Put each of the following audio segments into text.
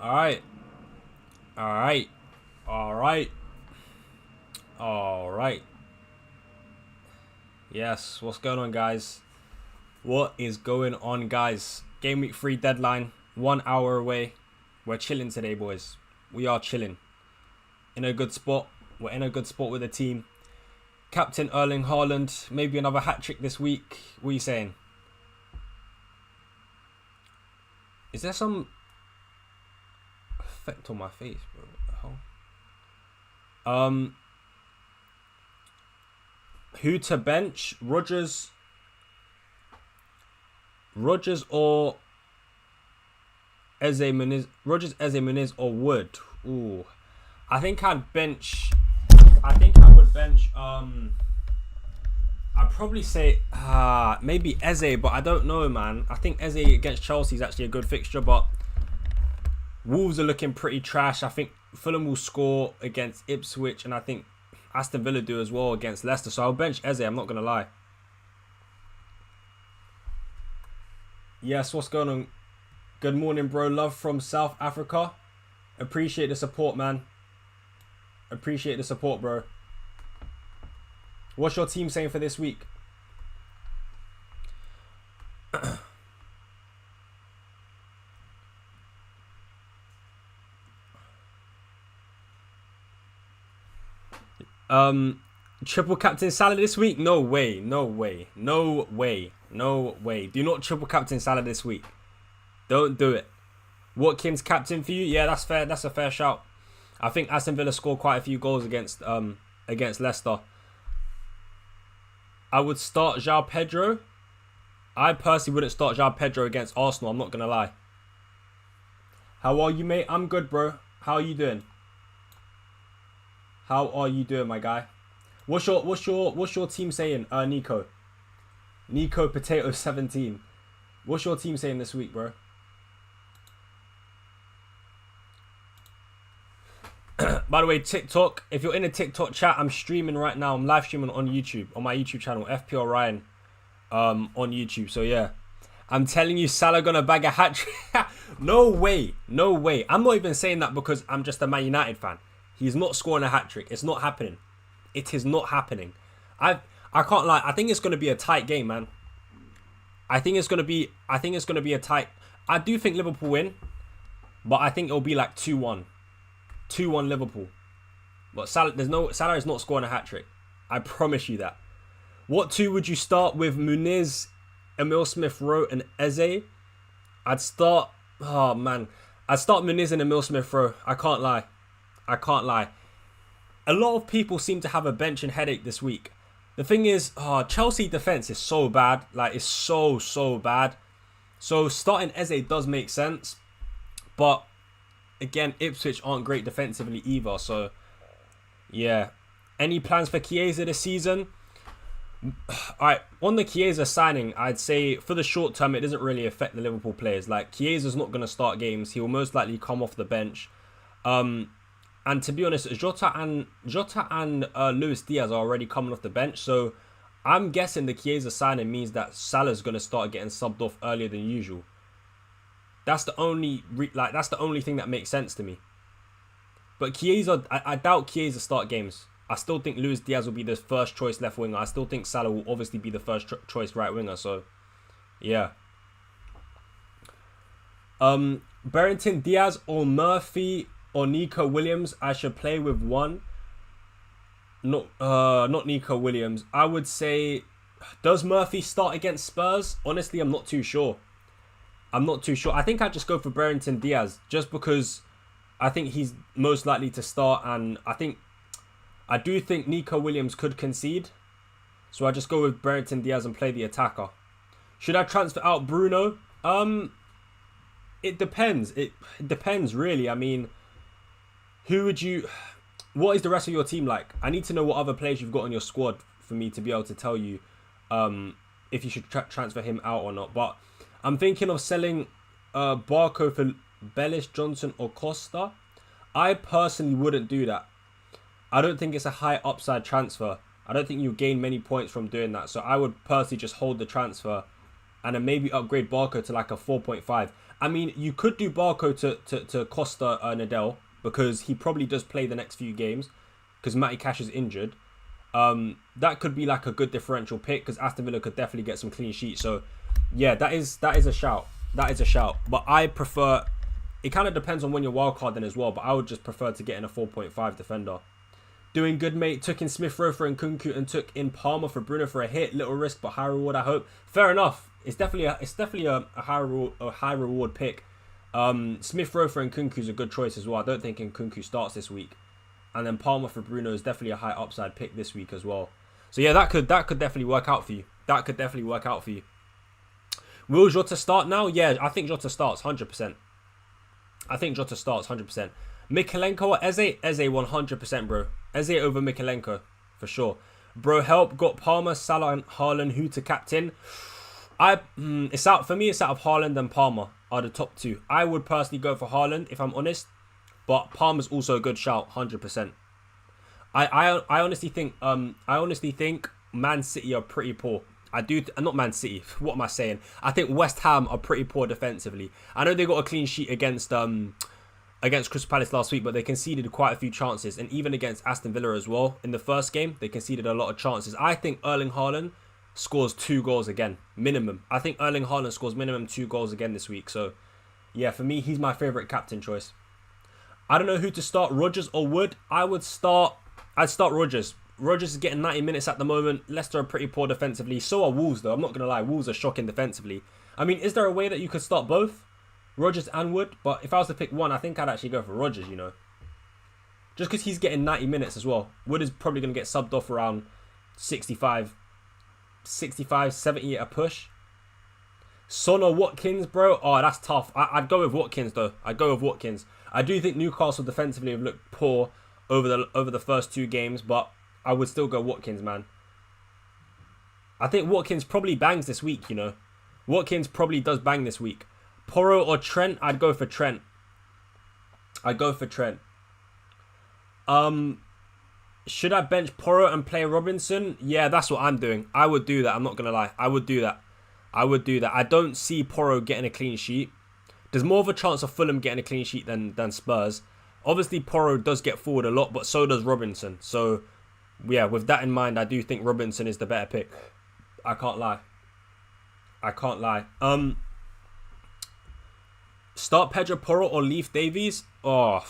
Alright. Alright. Alright. Alright. Yes, what's going on, guys? What is going on, guys? Game week 3 deadline. 1 hour away. We're chilling today, boys. We are chilling. In a good spot. We're in a good spot with the team. Captain Erling Haaland. Maybe another hat-trick this week. What are you saying? Is there some effect on my face, bro? What the hell? Who to bench? Rodgers or Eze Muniz? Rodgers, Eze Muniz or Wood? Ooh, I think I'd bench. I think I would bench. I'd probably say maybe Eze, but I don't know, man. I think Eze against Chelsea is actually a good fixture, but Wolves are looking pretty trash. I think Fulham will score against Ipswich, and I think Aston Villa do as well against Leicester. So I'll bench Eze, I'm not going to lie. Yes, what's going on? Good morning, bro. Love from South Africa. Appreciate the support, man. Appreciate the support, bro. What's your team saying for this week? Triple captain Salah this week? No way, no way, no way, no way. Do not triple captain Salah this week. Don't do it. Watkins captain for you? Yeah, that's fair. That's a fair shout. I think Aston Villa scored quite a few goals against Leicester. I would start João Pedro. I personally wouldn't start João Pedro against Arsenal. I'm not gonna lie. How are you, mate? I'm good, bro. How are you doing? How are you doing, my guy? What's your team saying, Nico? Nico Potato 17. What's your team saying this week, bro? By the way, TikTok. If you're in a TikTok chat, I'm streaming right now. I'm live streaming on YouTube, on my YouTube channel, FPL Ryan, on YouTube. So yeah, I'm telling you, Salah gonna bag a hat trick. No way, no way. I'm not even saying that because I'm just a Man United fan. He's not scoring a hat trick. It's not happening. It is not happening. I can't lie. I think it's gonna be a tight game, man. I think it's gonna be a tight. I do think Liverpool win, but I think it'll be like 2-1. 2-1 Liverpool. But Salah is not scoring a hat trick. I promise you that. What two would you start with? Muniz, Emil Smith-Rowe, and Eze? I'd start. Oh man, I'd start Muniz and Emil Smith-Rowe. I can't lie. I can't lie. A lot of people seem to have a benching headache this week. The thing is, Chelsea defense is so bad. Like, it's so bad. So starting Eze does make sense, but again, Ipswich aren't great defensively either. So yeah. Any plans for Chiesa this season? Alright, on the Chiesa signing, I'd say for the short term, it doesn't really affect the Liverpool players. Like, Chiesa's not going to start games. He will most likely come off the bench. And to be honest, Jota and Luis Diaz are already coming off the bench. So I'm guessing the Chiesa signing means that Salah's going to start getting subbed off earlier than usual. That's the only thing that makes sense to me. But Chiesa, I doubt Chiesa start games. I still think Luis Diaz will be the first choice left winger. I still think Salah will obviously be the first choice right winger. So yeah. Barrington Diaz or Murphy or Nico Williams? I should play with one. Not Nico Williams. I would say, does Murphy start against Spurs? Honestly, I'm not too sure. I think I'd just go for Barrington Diaz just because I think he's most likely to start, and I do think Nico Williams could concede. So I just go with Barrington Diaz and play the attacker. Should I transfer out Bruno? It depends. It depends really. I mean, what is the rest of your team like? I need to know what other players you've got on your squad for me to be able to tell you if you should transfer him out or not. But I'm thinking of selling Barco for Bellis, Johnson or Costa. I personally wouldn't do that. I don't think it's a high upside transfer. I don't think you gain many points from doing that. So I would personally just hold the transfer and then maybe upgrade Barco to like a 4.5. I mean, you could do Barco to Costa Nadal, because he probably does play the next few games because Matty Cash is injured. That could be like a good differential pick, because Aston Villa could definitely get some clean sheets. So yeah, that is a shout. That is a shout. But I prefer, it kind of depends on when you're wildcarding as well, but I would just prefer to get in a 4.5 defender. Doing good, mate. Took in Smith Rowe for Nkunku and took in Palmer for Bruno for a hit. Little risk, but high reward, I hope. Fair enough. It's definitely a high reward pick. Smith Rowe for Nkunku is a good choice as well. I don't think Nkunku starts this week. And then Palmer for Bruno is definitely a high upside pick this week as well. So yeah, that could definitely work out for you. That could definitely work out for you. Will Jota start now? Yeah, I think Jota starts 100%. I think Jota starts 100%. Mikalenko or Eze? Eze 100%, bro. Eze over Mikalenko for sure. Bro, help. Got Palmer, Salah, and Haaland. Who to captain? It's out for me. It's out of Haaland and Palmer are the top two. I would personally go for Haaland if I'm honest, but Palmer's also a good shout, 100%. I honestly think Man City are pretty poor. Not Man City. What am I saying? I think West Ham are pretty poor defensively. I know they got a clean sheet against Crystal Palace last week, but they conceded quite a few chances, and even against Aston Villa as well in the first game, they conceded a lot of chances. I think Erling Haaland scores 2 goals again, minimum. I think Erling Haaland scores minimum 2 goals again this week. So yeah, for me, he's my favourite captain choice. I don't know who to start, Rodgers or Wood. I'd start Rodgers. Rodgers is getting 90 minutes at the moment. Leicester are pretty poor defensively. So are Wolves, though. I'm not going to lie. Wolves are shocking defensively. I mean, is there a way that you could start both? Rodgers and Wood? But if I was to pick one, I think I'd actually go for Rodgers, you know. Just because he's getting 90 minutes as well. Wood is probably going to get subbed off around 65, 70 at a push. Son or Watkins, bro? Oh, that's tough. I'd go with Watkins, though. I'd go with Watkins. I do think Newcastle defensively have looked poor over the first 2 games, but I would still go Watkins, man. I think Watkins probably bangs this week, you know. Watkins probably does bang this week. Porro or Trent? I'd go for Trent. Should I bench Porro and play Robinson? Yeah, that's what I'm doing. I would do that. I'm not going to lie. I would do that. I don't see Porro getting a clean sheet. There's more of a chance of Fulham getting a clean sheet than Spurs. Obviously, Porro does get forward a lot, but so does Robinson. So, yeah, with that in mind, I do think Robinson is the better pick. I can't lie. Start Pedro Porro or Leaf Davies? I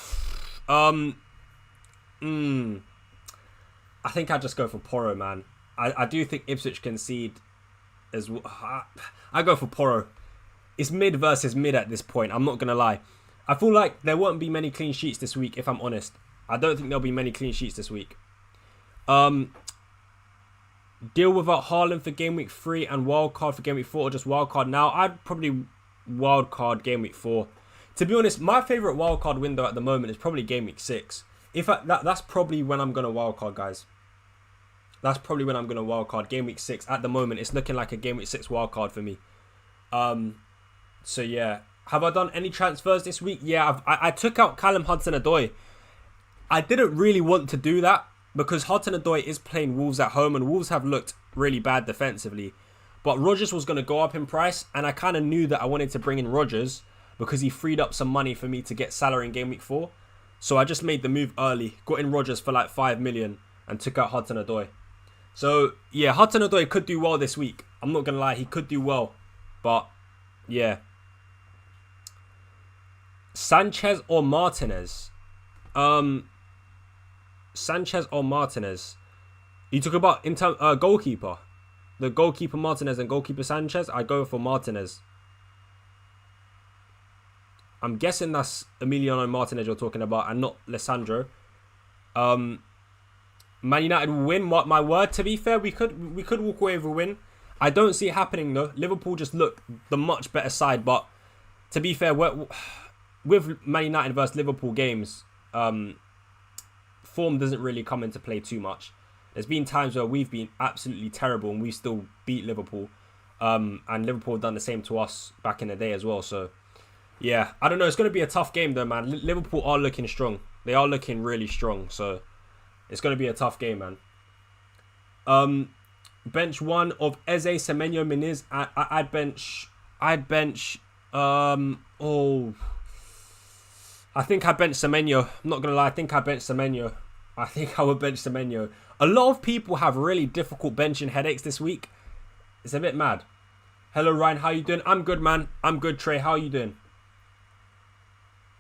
think I'd just go for Porro, man. I do think Ipswich concede as well. I go for Porro. It's mid versus mid at this point. I'm not going to lie. I feel like there won't be many clean sheets this week, if I'm honest. I don't think there'll be many clean sheets this week. Deal without Haaland for game week 3 and wildcard for game week 4, or just wildcard now? I'd probably wildcard game week 4. To be honest, my favourite wildcard window at the moment is probably game week 6. That's probably when I'm going to wildcard, guys. That's probably when I'm going to wildcard game week 6. At the moment, it's looking like a game week 6 wildcard for me. So yeah. Have I done any transfers this week? Yeah, I took out Callum Hudson-Odoi. I didn't really want to do that because Hudson-Odoi is playing Wolves at home and Wolves have looked really bad defensively. But Rodgers was going to go up in price, and I kind of knew that I wanted to bring in Rodgers because he freed up some money for me to get Salah in game week 4. So I just made the move early, got in Rodgers for like 5 million and took out Hudson-Odoi. So yeah, Hudson-Odoi could do well this week. I'm not going to lie, he could do well. But yeah. Sanchez or Martinez? Sanchez or Martinez? You talk about goalkeeper. The goalkeeper Martinez and goalkeeper Sanchez. I go for Martinez. I'm guessing that's Emiliano Martinez you're talking about and not Lissandro. Man United will win. My word, to be fair, we could walk away with a win. I don't see it happening though. Liverpool just look the much better side, but to be fair, with Man United versus Liverpool games, form doesn't really come into play too much. There's been times where we've been absolutely terrible and we still beat Liverpool. And Liverpool have done the same to us back in the day as well. So, yeah, I don't know. It's going to be a tough game though, man. Liverpool are looking strong. They are looking really strong. So, it's going to be a tough game, man. Bench one of Eze, Semenyo, Miniz. I'd bench. Oh, I think I bench Semenyo. I'm not gonna lie. I think I bench Semenyo. I think I would bench Semenyo. A lot of people have really difficult benching headaches this week. It's a bit mad. Hello Ryan, how you doing? I'm good, man. I'm good, Trey. How are you doing?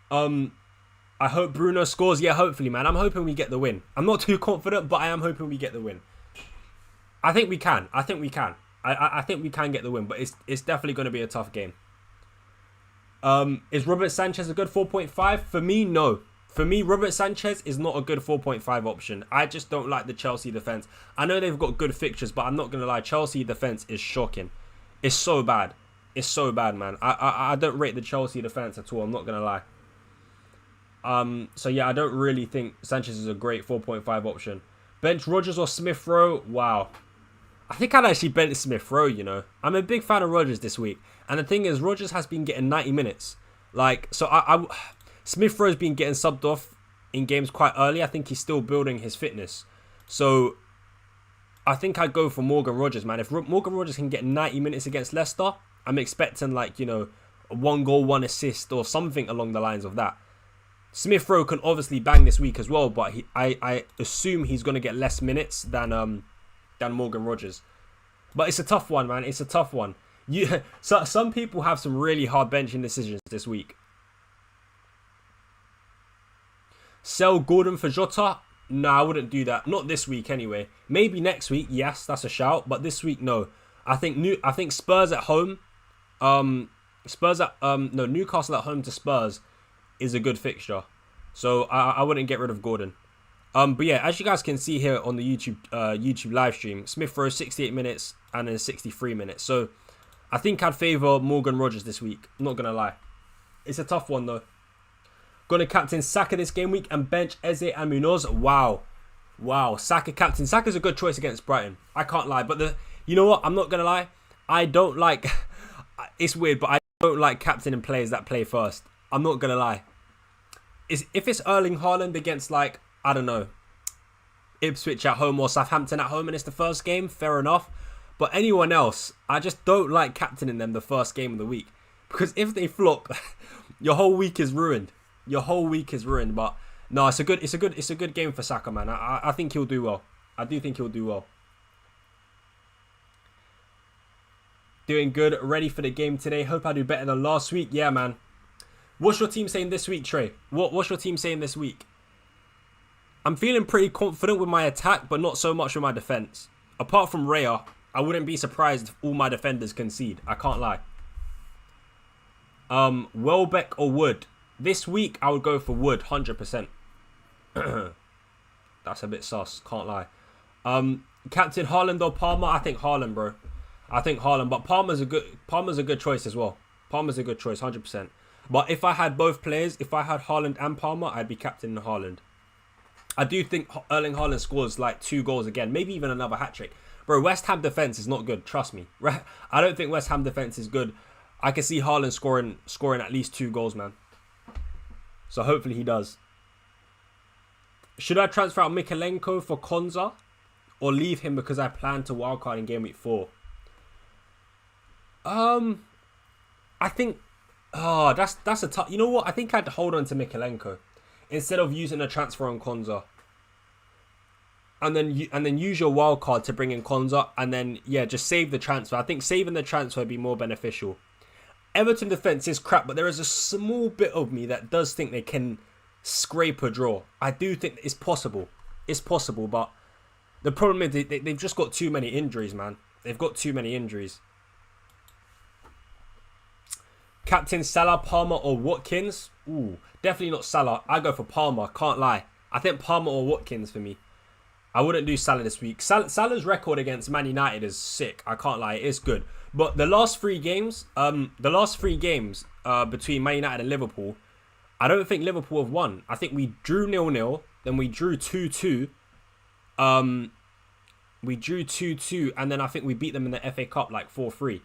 I hope Bruno scores. Yeah, hopefully, man. I'm hoping we get the win. I'm not too confident, but I am hoping we get the win. I think we can. I think we can. I think we can get the win, but it's definitely going to be a tough game. Is Robert Sanchez a good 4.5? For me, no. For me, Robert Sanchez is not a good 4.5 option. I just don't like the Chelsea defence. I know they've got good fixtures, but I'm not going to lie. Chelsea defence is shocking. It's so bad. It's so bad, man. I don't rate the Chelsea defence at all. I'm not going to lie. So yeah, I don't really think Sanchez is a great 4.5 option. Bench Rodgers or Smith Rowe? Wow. I think I'd actually bench Smith Rowe, you know. I'm a big fan of Rodgers this week. And the thing is, Rodgers has been getting 90 minutes. Like, so Smith Rowe's been getting subbed off in games quite early. I think he's still building his fitness. So I think I'd go for Morgan Rodgers, man. If Morgan Rodgers can get 90 minutes against Leicester, I'm expecting, like, you know, 1 goal, 1 assist or something along the lines of that. Smith Rowe can obviously bang this week as well, but I assume he's going to get less minutes than Morgan Rodgers. But it's a tough one, man. It's a tough one. So some people have some really hard benching decisions this week. Sell Gordon for Jota? No, I wouldn't do that. Not this week anyway. Maybe next week, yes, that's a shout. But this week, no. I think Spurs at home. Newcastle at home to Spurs is a good fixture. So I wouldn't get rid of Gordon. But yeah, as you guys can see here on the YouTube live stream, Smith Rowe 68 minutes and then 63 minutes. So I think I'd favour Morgan Rodgers this week. I'm not gonna lie. It's a tough one though. Gonna captain Saka this game week and bench Eze and Munoz. Wow. Saka captain. Saka's a good choice against Brighton. I can't lie. But you know what? I'm not gonna lie. I don't like. It's weird, but I don't like captaining players that play first. I'm not gonna lie. If it's Erling Haaland against, like, I don't know, Ipswich at home or Southampton at home and it's the first game, fair enough. But anyone else, I just don't like captaining them the first game of the week. Because if they flop, your whole week is ruined. Your whole week is ruined. But no, it's a good game for Saka, man. I think he'll do well. I do think he'll do well. Doing good, ready for the game today. Hope I do better than last week. Yeah, man. What's your team saying this week, Trey? What's your team saying this week? I'm feeling pretty confident with my attack, but not so much with my defense. Apart from Raya, I wouldn't be surprised if all my defenders concede. I can't lie. Welbeck or Wood? This week, I would go for Wood, 100%. That's a bit sus, can't lie. Captain Haaland or Palmer? I think Haaland, bro. I think Haaland, but Palmer's a good choice as well. Palmer's a good choice, 100%. But if I had both players, if I had Haaland and Palmer, I'd be captaining Haaland. I do think Erling Haaland scores like 2 goals again, maybe even another hat-trick. Bro, West Ham defence is not good, trust me. I don't think West Ham defence is good. I can see Haaland scoring at least 2 goals, man. So hopefully he does. Should I transfer out Mikalenko for Konza or leave him because I plan to wildcard in game week 4? I think... Oh, that's a tough... You know what? I think I'd hold on to Mikalenko instead of using a transfer on Konza. And then use your wild card to bring in Konza. And then, yeah, just save the transfer. I think saving the transfer would be more beneficial. Everton defence is crap, but there is a small bit of me that does think they can scrape a draw. I do think it's possible. It's possible, but the problem is they've just got too many injuries, man. They've got too many injuries. Captain Salah, Palmer or Watkins? Ooh, definitely not Salah. I go for Palmer, can't lie. I think Palmer or Watkins for me. I wouldn't do Salah this week. Salah's record against Man United is sick. I can't lie, it is good. But the last 3 games, between Man United and Liverpool, I don't think Liverpool have won. I think we drew 0-0, then we drew 2-2. We drew 2-2, and then I think we beat them in the FA Cup like 4-3.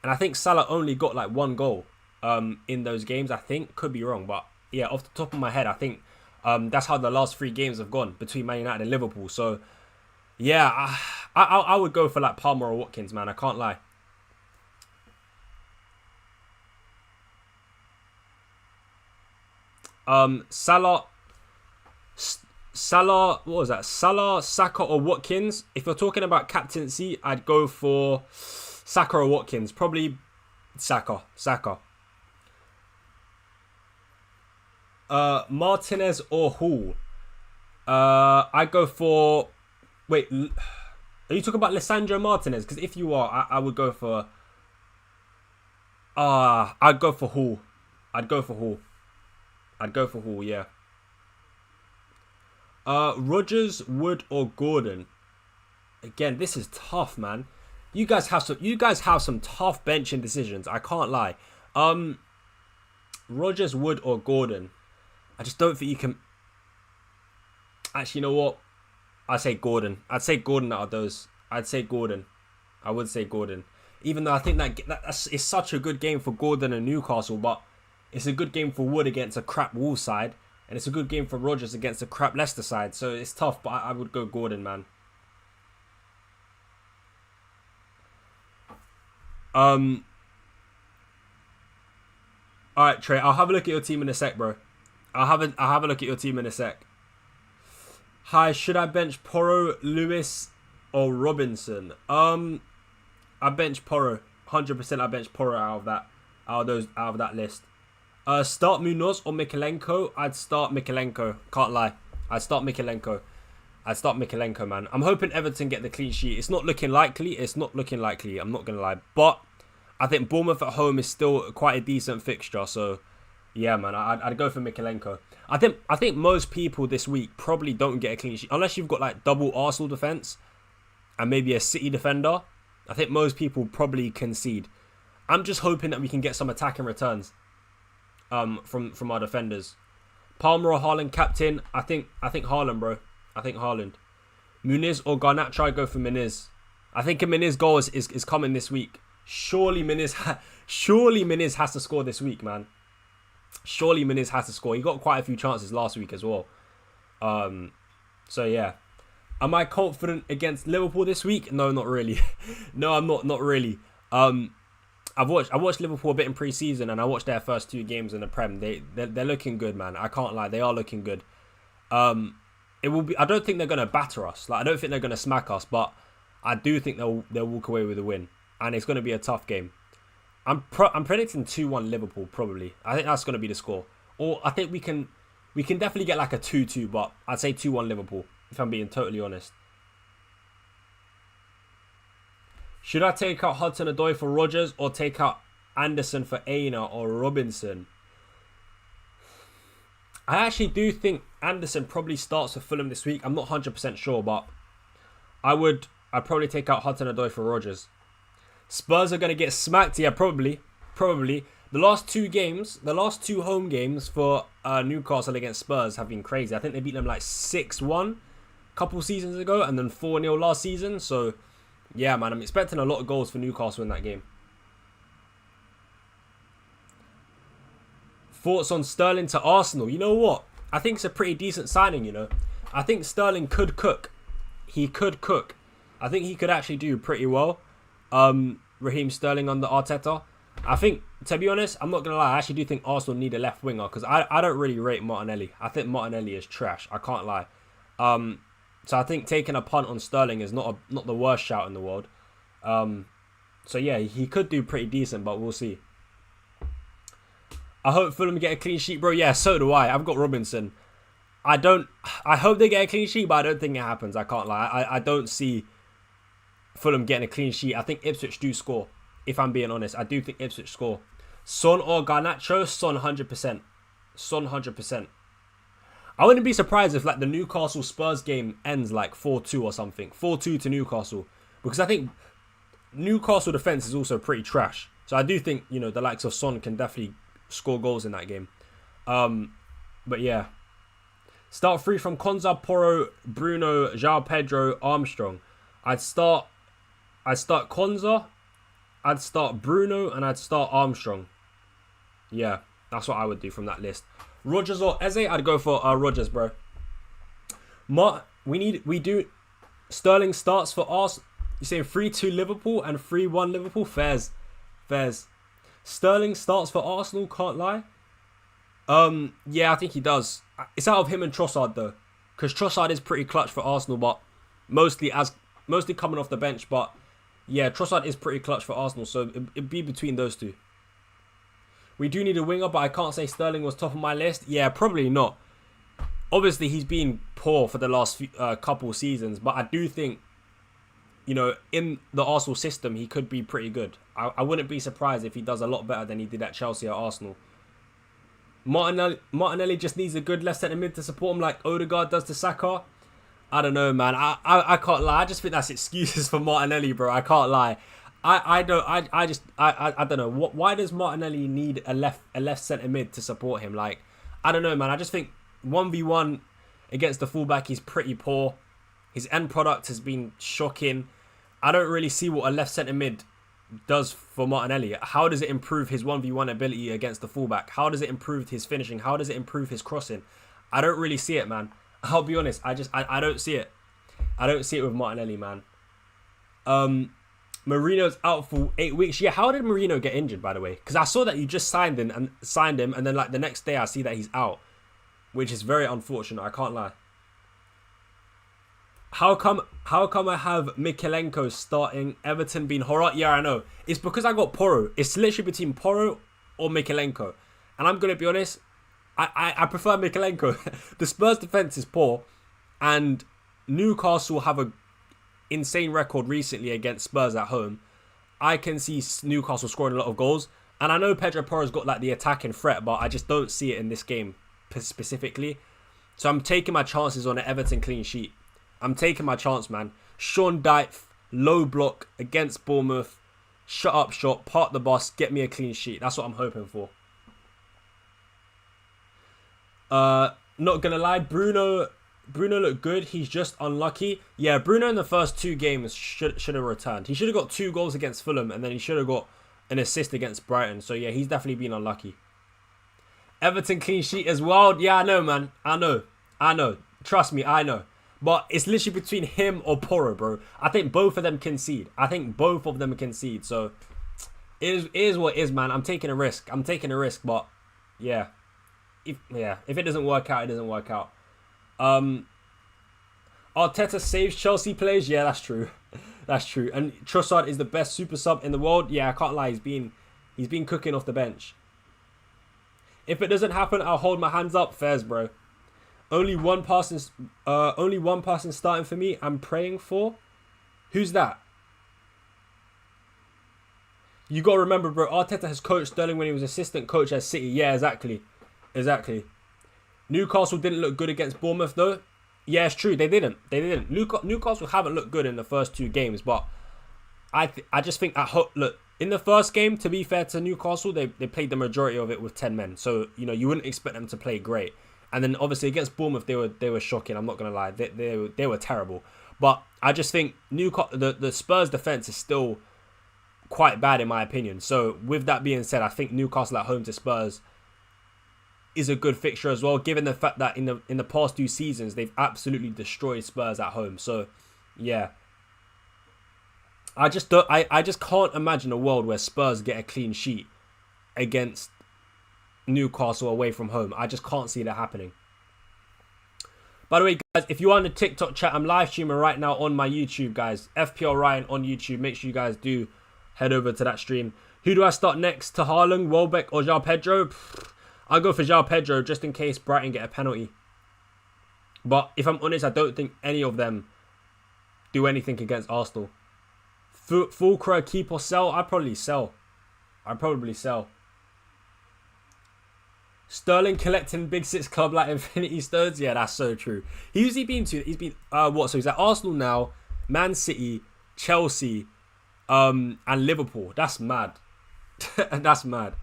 And I think Salah only got like 1 goal in those games, I think. Could be wrong, but yeah, off the top of my head, I think that's how the last 3 games have gone between Man United and Liverpool. So, yeah, I would go for like Palmer or Watkins, man. I can't lie. Salah, Salah, what was that? Salah, Saka or Watkins. If you're talking about captaincy, I'd go for Saka or Watkins. Probably Saka. Martinez or Hall. I go for. Wait, are you talking about Lisandro Martinez? Because if you are, I would go for. I'd go for Hall. I'd go for Hall. Yeah. Rodgers, Wood, or Gordon. Again, this is tough, man. You guys have some tough benching decisions. I can't lie. Rodgers, Wood, or Gordon. I just don't think you can. Actually, you know what? I'd say Gordon. I'd say Gordon out of those. I'd say Gordon. I would say Gordon. Even though I think that's it's such a good game for Gordon and Newcastle, but it's a good game for Wood against a crap Wolves side, and it's a good game for Rodgers against a crap Leicester side. So it's tough, but I would go Gordon, man. All right, Trey. I'll have a look at your team in a sec, bro. I'll have a look at your team in a sec. Hi, should I bench Porro, Lewis, or Robinson? I bench Porro. 100% I bench Porro out of that list. Start Munoz or Mikalenko? I'd start Mikalenko. Can't lie. I'd start Mikalenko, man. I'm hoping Everton get the clean sheet. It's not looking likely. I'm not going to lie. But I think Bournemouth at home is still quite a decent fixture. So, yeah, man. I'd go for Mikalenko. I think most people this week probably don't get a clean sheet. Unless you've got like double Arsenal defence and maybe a City defender. I think most people probably concede. I'm just hoping that we can get some attacking returns from our defenders. Palmer or Haaland captain? I think Haaland, bro. I think Haaland. Muniz or Garnacho? I go for Muniz. I think a Muniz goal is coming this week. Surely Muniz has to score this week, man. Surely Muniz has to score. He got quite a few chances last week as well. So yeah. Am I confident against Liverpool this week? No, not really. No, I'm not really. I watched Liverpool a bit in pre-season, and I watched their first 2 games in the Prem. They're looking good, man. I can't lie, they are looking good. It will be. I don't think they're gonna batter us. Like, I don't think they're gonna smack us, but I do think they'll walk away with a win, and it's gonna be a tough game. I'm predicting 2-1 Liverpool probably. I think that's gonna be the score, or I think we can definitely get like a 2-2, but I'd say 2-1 Liverpool if I'm being totally honest. Should I take out Hudson-Odoi for Rodgers or take out Anderson for Aina or Robinson? I actually do think Anderson probably starts for Fulham this week. I'm not 100% sure, but I'd probably take out Hudson-Odoi for Rodgers. Spurs are going to get smacked. Yeah, probably. The last 2 home games for Newcastle against Spurs have been crazy. I think they beat them like 6-1 a couple seasons ago and then 4-0 last season. So, yeah, man, I'm expecting a lot of goals for Newcastle in that game. Thoughts on Sterling to Arsenal? You know what? I think it's a pretty decent signing, you know. I think Sterling could cook. He could cook. I think he could actually do pretty well. Raheem Sterling under Arteta. I think, to be honest, I'm not going to lie, I actually do think Arsenal need a left winger because I don't really rate Martinelli. I think Martinelli is trash. I can't lie. So I think taking a punt on Sterling is not the worst shout in the world. So yeah, he could do pretty decent, but we'll see. I hope Fulham get a clean sheet, bro. Yeah, so do I. I've got Robinson. I hope they get a clean sheet, but I don't think it happens. I can't lie. I don't see Fulham getting a clean sheet. I think Ipswich do score. If I'm being honest, I do think Ipswich score. Son or Garnacho? Son 100%. Son 100%. I wouldn't be surprised if like the Newcastle Spurs game ends like 4-2 or something. 4-2 to Newcastle. Because I think Newcastle defence is also pretty trash. So I do think, you know, the likes of Son can definitely score goals in that game. But yeah. Start 3 from Konza, Porro, Bruno, João Pedro, Armstrong. I'd start Konza, I'd start Bruno, and I'd start Armstrong. Yeah, that's what I would do from that list. Rodgers or Eze? I'd go for Rodgers, bro. Sterling starts for Arsenal. You're saying 3-2 Liverpool and 3-1 Liverpool? Fairs. Sterling starts for Arsenal, can't lie. Yeah, I think he does. It's out of him and Trossard though. Because Trossard is pretty clutch for Arsenal, but mostly coming off the bench. But yeah, Trossard is pretty clutch for Arsenal, so it'd be between those two. We do need a winger, but I can't say Sterling was top of my list. Yeah, probably not. Obviously, he's been poor for the last couple seasons, but I do think, you know, in the Arsenal system, he could be pretty good. I wouldn't be surprised if he does a lot better than he did at Chelsea or Arsenal. Martinelli just needs a good left centre mid to support him like Odegaard does to Saka. I don't know, man. I can't lie. I just think that's excuses for Martinelli, bro. I can't lie. I don't know. Why does Martinelli need a left centre mid to support him? Like, I don't know, man. I just think 1v1 against the fullback, he's pretty poor. His end product has been shocking. I don't really see what a left centre mid does for Martinelli. How does it improve his 1v1 ability against the fullback? How does it improve his finishing? How does it improve his crossing? I don't really see it, man. I'll be honest. I don't see it. I don't see it with Martinelli, man. Marino's out for 8 weeks. Yeah, how did Marino get injured, by the way? Because I saw that you just signed him, and then like the next day I see that he's out, which is very unfortunate. I can't lie. How come I have Mikalenko starting, Everton being horror? Yeah, I know. It's because I got Porro. It's literally between Porro or Mikalenko. And I'm going to be honest, I prefer Mikalenko. The Spurs defense is poor, and Newcastle have a insane record recently against Spurs at home. I can see Newcastle scoring a lot of goals, and I know Pedro Porro's got like the attacking threat, but I just don't see it in this game specifically. So I'm taking my chances on an Everton clean sheet. I'm taking my chance, man. Sean Dyche, low block against Bournemouth. Shut up shop, park the bus, get me a clean sheet. That's what I'm hoping for. Not gonna lie, Bruno looked good. He's just unlucky. Yeah, Bruno in the first 2 games should have returned. He should have got 2 goals against Fulham, and then he should have got an assist against Brighton. So yeah, he's definitely been unlucky. Everton clean sheet as well. Yeah, I know, man. I know. Trust me, I know. But it's literally between him or Porro, bro. I think both of them concede. So it is what it is, man. I'm taking a risk. But yeah. If it doesn't work out, it doesn't work out. Arteta saves Chelsea players. Yeah, that's true. That's true. And Trossard is the best super sub in the world. Yeah, I can't lie. He's been cooking off the bench. If it doesn't happen, I'll hold my hands up. Fairs, bro. Only one person starting for me. I'm praying for. Who's that? You got to remember, bro. Arteta has coached Sterling when he was assistant coach at City. Yeah, exactly. Newcastle didn't look good against Bournemouth, though. Yeah, it's true. They didn't. Newcastle haven't looked good in the first 2 games, but I just think look, in the first game, to be fair to Newcastle, they played the majority of it with 10 men. So, you know, you wouldn't expect them to play great. And then obviously against Bournemouth, they were shocking. I'm not gonna lie, they were terrible. But I just think the Spurs defense is still quite bad in my opinion. So with that being said, I think Newcastle at home to Spurs is a good fixture as well, given the fact that in the past 2 seasons they've absolutely destroyed Spurs at home. So yeah, I just can't imagine a world where Spurs get a clean sheet against Newcastle away from home. I just can't see that happening. By the way, guys, if you are in the TikTok chat, I'm live streaming right now on my YouTube, guys. FPL Ryan on YouTube. Make sure you guys do head over to that stream. Who do I start next? To Haaland, Welbeck, or João Pedro? I'll go for João Pedro just in case Brighton get a penalty. But if I'm honest, I don't think any of them do anything against Arsenal. Fulcra, keep or sell? I'd probably sell. Sterling collecting Big Six club like Infinity Stones. Yeah, that's so true. Who's he been to? He's been what? So he's at Arsenal now, Man City, Chelsea, and Liverpool. That's mad. That's mad.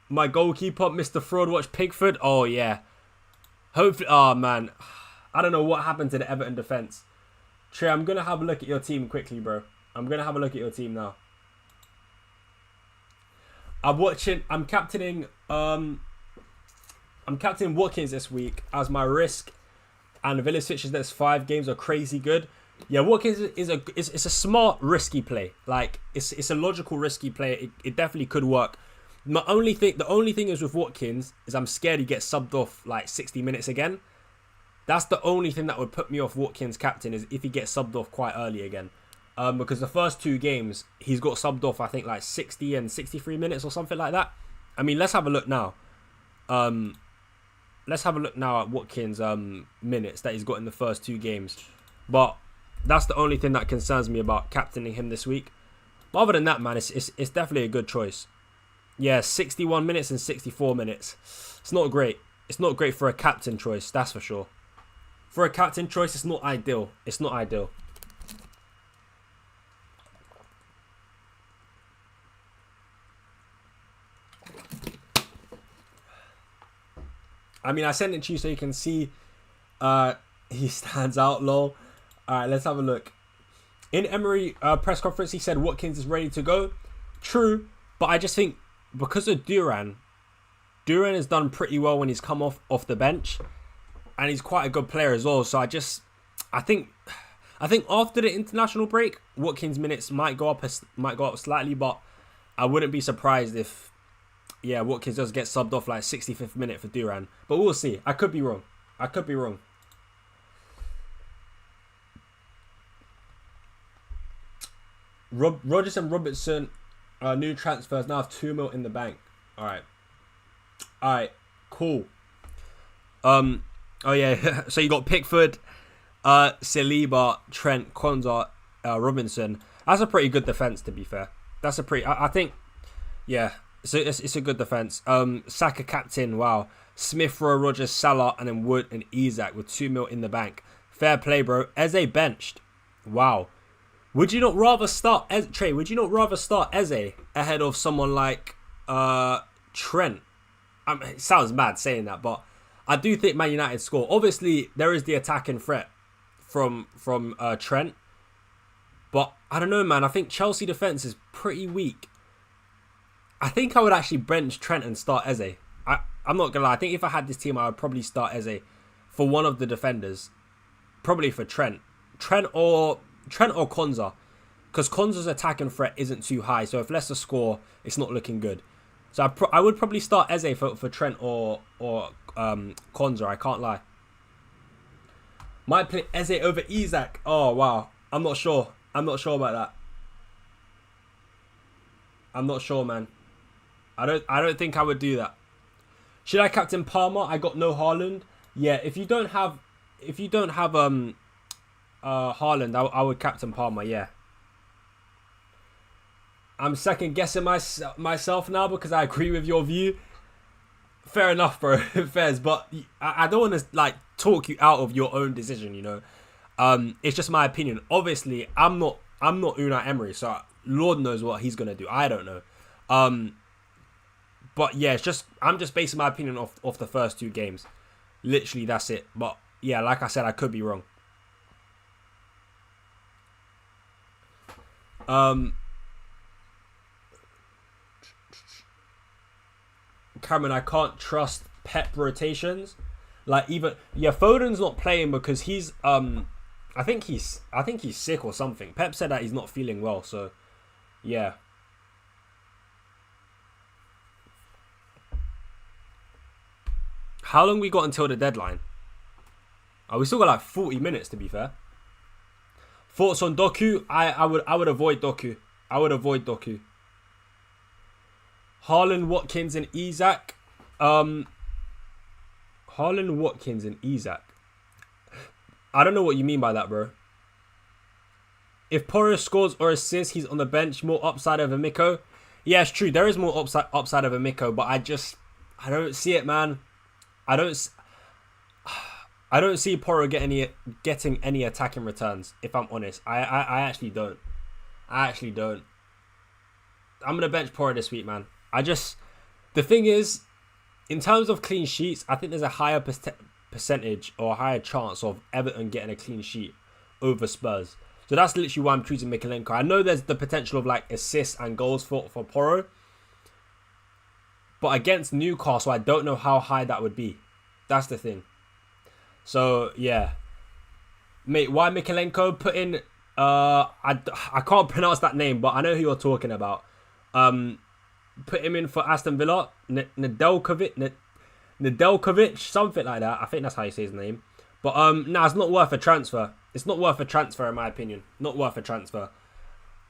My goalkeeper, Mr. Fraudwatch Pigford. Oh yeah. Hopefully. Oh man, I don't know what happened to the Everton defense. Trey, I'm gonna have a look at your team quickly, bro. I'm gonna have a look at your team now. I'm captaining Watkins this week as my risk. and Villa's fixtures next 5 games are crazy good. Yeah, Watkins is a smart risky play. Like it's a logical risky play. It definitely could work. The only thing is with Watkins is I'm scared he gets subbed off like 60 minutes again. That's the only thing that would put me off Watkins captain, is if he gets subbed off quite early again. Because the first 2 games he's got subbed off, I think like 60 and 63 minutes or something like that. I mean, let's have a look now. Let's have a look now at Watkins' minutes that he's got in the first 2 games. But that's the only thing that concerns me about captaining him this week. But other than that, man, it's definitely a good choice. Yeah, 61 minutes and 64 minutes. It's not great. It's not great for a captain choice, that's for sure. For a captain choice, it's not ideal. It's not ideal. I mean, I sent it to you so you can see he stands out, lol. Alright, let's have a look. In Emery press conference, he said Watkins is ready to go. True, but I just think because of Duran has done pretty well when he's come off the bench. And he's quite a good player as well. So I think after the international break, Watkins' minutes might go up slightly, but I wouldn't be surprised if Watkins does get subbed off like 65th minute for Duran. But we'll see. I could be wrong. Rodgers and Robertson, new transfers, now have 2 mil in the bank. Alright, cool. Oh yeah, so you got Pickford, Saliba, Trent, Konza, Robinson. That's a pretty good defense, to be fair. That's a pretty, I think, yeah, so it's a good defense. Saka captain, wow. Smith, Rowe, Rodgers, Salah, and then Wood and Isak with 2 mil in the bank. Fair play, bro. Eze benched. Wow. Would you not rather start Trey? Would you not rather start Eze ahead of someone like Trent? I mean, it sounds mad saying that, but I do think Man United score. Obviously, there is the attacking threat from Trent, but I don't know, man. I think Chelsea defense is pretty weak. I think I would actually bench Trent and start Eze. I'm not gonna lie. I think if I had this team, I would probably start Eze for one of the defenders, probably for Trent or Konza, because Konza's attacking threat isn't too high. So if Leicester score, it's not looking good. So I would probably start Eze for Trent or Konza. I can't lie. Might play Eze over Isak. Oh wow, I'm not sure about that. I'm not sure, man. I don't think I would do that. Should I captain Palmer? I got no Haaland. Yeah, if you don't have Haaland, I would captain Palmer. Yeah. I'm second guessing myself now because I agree with your view. Fair enough, bro. Fairs, but I don't want to like talk you out of your own decision. You know, it's just my opinion. Obviously, I'm not Unai Emery, so Lord knows what he's gonna do. I don't know. But yeah, I'm just basing my opinion off the first 2 games. Literally, that's it. But yeah, like I said, I could be wrong. Cameron, I can't trust Pep rotations. Like Foden's not playing because he's I think he's sick or something. Pep said that he's not feeling well, so yeah. How long we got until the deadline? Oh, we still got like 40 minutes to be fair. Thoughts on Doku? I would avoid Doku. Haaland, Watkins, and Isak. Haaland, Watkins, and Isak. I don't know what you mean by that, bro. If Porro scores or assists, he's on the bench. More upside over Miko. Yeah, it's true. There is more upside over Miko, but I don't see it, man. I don't see Porro getting any attacking returns, if I'm honest. I actually don't. I'm going to bench Porro this week, man. The thing is, in terms of clean sheets, I think there's a higher percentage or a higher chance of Everton getting a clean sheet over Spurs. So that's literally why I'm choosing Mikalenko. I know there's the potential of like assists and goals for Porro. But against Newcastle, I don't know how high that would be. That's the thing. So yeah, mate. Why Mikalenko put in? I can't pronounce that name, but I know who you're talking about. Put him in for Aston Villa. Nedeljkovic, something like that. I think that's how you say his name. But nah, it's not worth a transfer. It's not worth a transfer in my opinion. Not worth a transfer.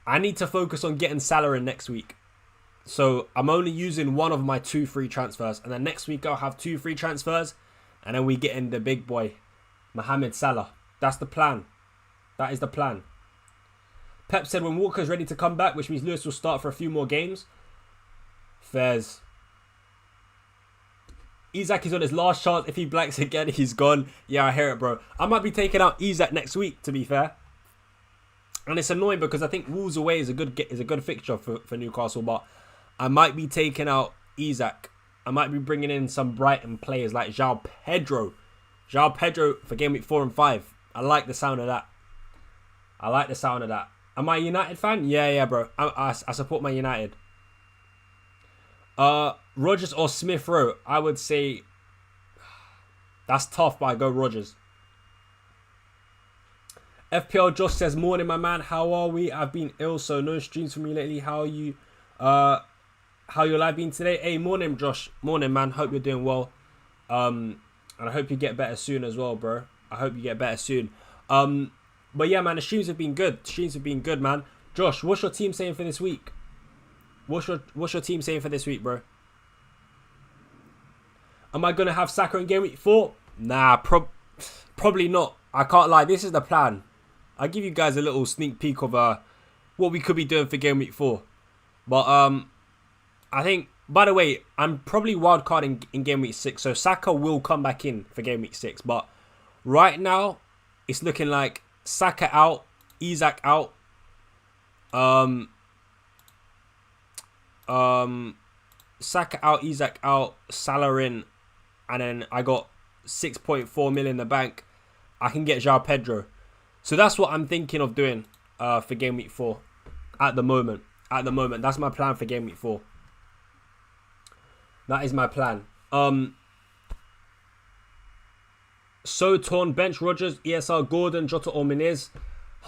I need to focus on getting Salah in next week. So I'm only using one of my 2 free transfers, and then next week I'll have 2 free transfers, and then we get in the big boy, Mohamed Salah. That's the plan. That is the plan. Pep said when Walker's ready to come back, which means Lewis will start for a few more games. Fairs. Isak is on his last chance. If he blanks again, he's gone. Yeah, I hear it, bro. I might be taking out Isak next week, to be fair. And it's annoying because I think Wolves away is a good fixture for Newcastle, but I might be taking out Isak. I might be bringing in some Brighton players like João Pedro. João Pedro for game week 4 and 5. I like the sound of that. I like the sound of that. Am I a United fan? Yeah, bro. I support my United. Rodgers or Smith Rowe? I would say that's tough, but I go Rodgers. FPL Josh says, morning, my man. How are we? I've been ill, so no streams from me lately. How are you? How your life been today? Hey, morning, Josh. Morning, man. Hope you're doing well. And I hope you get better soon as well, bro. I hope you get better soon. But yeah, man, the streams have been good. Streams have been good, man. Josh, what's your team saying for this week? What's your team saying for this week, bro? Am I gonna have Saka in game week 4? Nah, probably not. I can't lie. This is the plan. I'll give you guys a little sneak peek of what we could be doing for game week 4. But I think, by the way, I'm probably wildcarding in game week 6. So Saka will come back in for game week 6. But right now, it's looking like Saka out, Isak out, Saka out, Isak out, Salah in, and then I got 6.4 million in the bank. I can get João Pedro. So that's what I'm thinking of doing for game week 4 at the moment. That's my plan for game week 4. That is my plan. So torn, bench Rodgers, ESR, Gordon, Jota or Menez.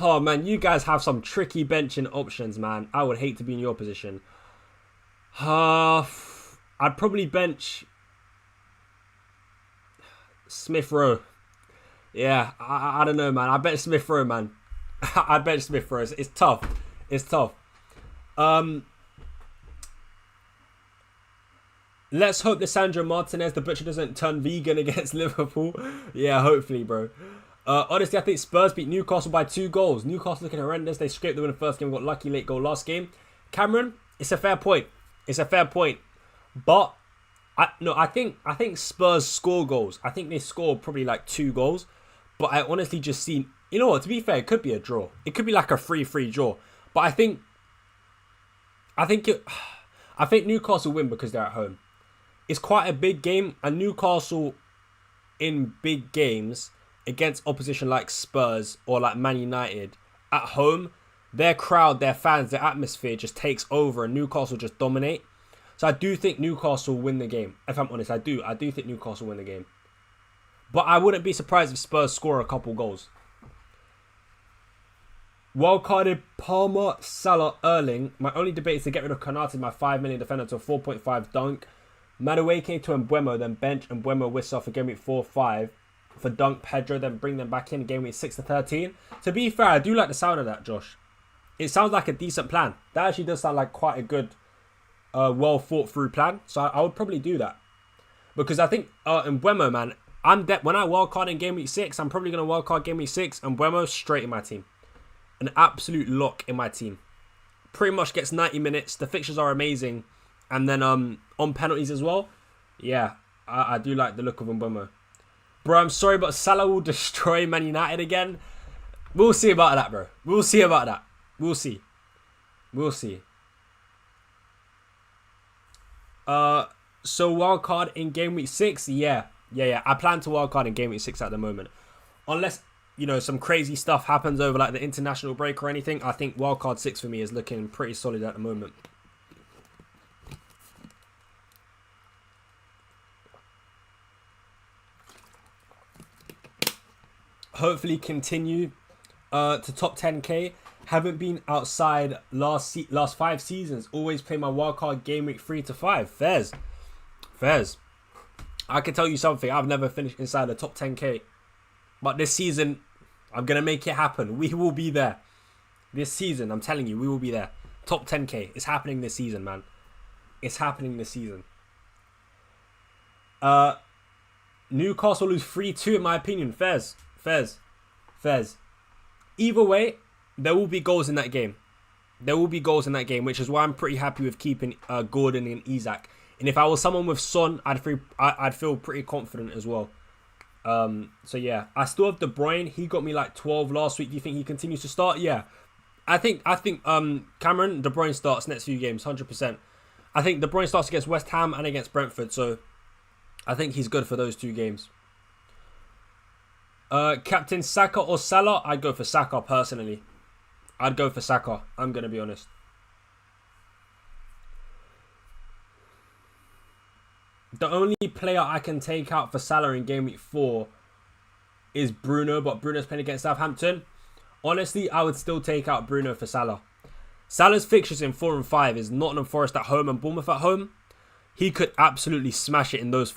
Oh man, you guys have some tricky benching options, man. I would hate to be in your position. I'd probably bench Smith Rowe. Yeah, I don't know, man. I bench Smith Rowe, man. I bench Smith Rowe. It's tough. It's tough. Let's hope that Sandro Martinez, the butcher, doesn't turn vegan against Liverpool. Yeah, hopefully, bro. Honestly, I think Spurs beat Newcastle by 2 goals. Newcastle looking horrendous. They scraped the win the first game, got lucky late goal last game. Cameron, it's a fair point. It's a fair point. But I think Spurs score goals. I think they score probably like 2 goals. But I honestly just seen, you know what, to be fair, it could be a draw. It could be like a 3-3 draw. But I think Newcastle win because they're at home. It's quite a big game, and Newcastle in big games against opposition like Spurs or like Man United at home, their crowd, their fans, their atmosphere just takes over and Newcastle just dominate. So I do think Newcastle win the game. If I'm honest, I do think Newcastle win the game. But I wouldn't be surprised if Spurs score a couple goals. Wildcarded Palmer, Salah, Erling. My only debate is to get rid of Konate, my 5 million defender, to a 4.5 dunk. Madueke to Mbeumo, then bench Mbeumo whistle for game week 4-5 for dunk Pedro, then bring them back in game week 6-13. To be fair, I do like the sound of that, Josh. It sounds like a decent plan. That actually does sound like quite a good, well thought through plan. So I would probably do that. Because I think Mbeumo, man, when I wildcard in game week 6, I'm probably going to wildcard game week 6 and Mbeumo straight in my team. An absolute lock in my team. Pretty much gets 90 minutes. The fixtures are amazing. And then on penalties as well. Yeah, I do like the look of Mbeumo. Bro, I'm sorry, but Salah will destroy Man United again. We'll see about that, bro. We'll see about that. We'll see. We'll see. So wildcard in game week 6? Yeah. I plan to wildcard in game week 6 at the moment. Unless, you know, some crazy stuff happens over like the international break or anything. I think wildcard 6 for me is looking pretty solid at the moment. hopefully continue to top 10k. Haven't been outside last 5 seasons. Always play my wildcard game week 3 to 5. Fairs. I can tell you something. I've never finished inside the top 10k. But this season, I'm going to make it happen. We will be there. This season, I'm telling you, we will be there. Top 10k. It's happening this season, man. It's happening this season. Newcastle lose 3-2 in my opinion. Fairs. Either way, there will be goals in that game. Which is why I'm pretty happy with keeping Gordon and Isak. And if I was someone with Son, I'd feel pretty confident as well. So yeah, I still have De Bruyne. He got me like 12 last week. Do you think he continues to start? Yeah. I think Cameron, De Bruyne starts next few games, 100%. I think De Bruyne starts against West Ham and against Brentford, so I think he's good for those 2 games. Captain Saka or Salah? I'd go for Saka personally. I'd go for Saka. I'm going to be honest. The only player I can take out for Salah in game week 4 is Bruno, but Bruno's playing against Southampton. Honestly, I would still take out Bruno for Salah. Salah's fixtures in 4 and 5 is Nottingham Forest at home and Bournemouth at home. He could absolutely smash it in those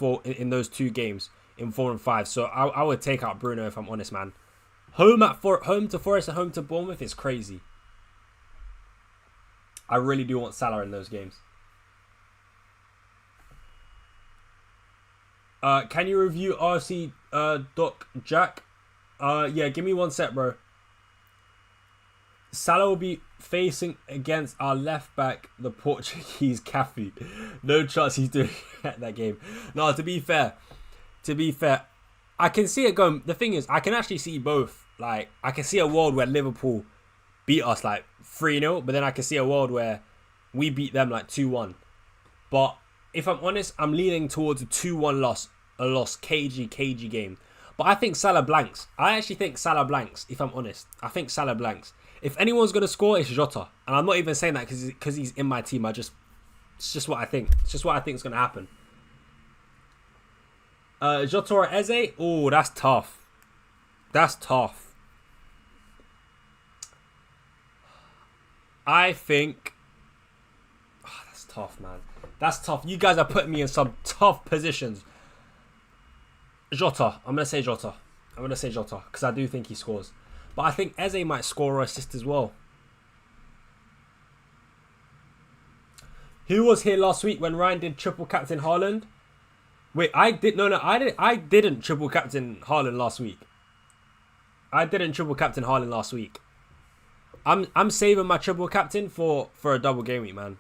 2 games in 4 and 5. So I would take out Bruno if I'm honest, man. Home to Forest and home to Bournemouth is crazy. I really do want Salah in those games. Can you review RC Doc Jack? Yeah, give me 1 sec, bro. Salah will be facing against our left back, the Portuguese Cafu. No chance he's doing that game. No, to be fair, I can see it going. The thing is, I can actually see both. Like, I can see a world where Liverpool beat us like 3-0, but then I can see a world where we beat them like 2-1. But if I'm honest, I'm leaning towards a 2-1 loss, cagey game. But I think Salah blanks. I actually think Salah blanks, if I'm honest. I think Salah blanks. If anyone's going to score, it's Jota. And I'm not even saying that because he's in my team. It's just what I think. It's just what I think is going to happen. Jota or Eze? Oh, that's tough. I think... Oh, that's tough, man. That's tough. You guys are putting me in some tough positions. Jota. I'm going to say Jota. Because I do think he scores. But I think Eze might score or assist as well. Who was here last week when Ryan did triple captain Haaland? Wait, I didn't triple captain Haaland last week. I'm saving my triple captain for a double game week, man.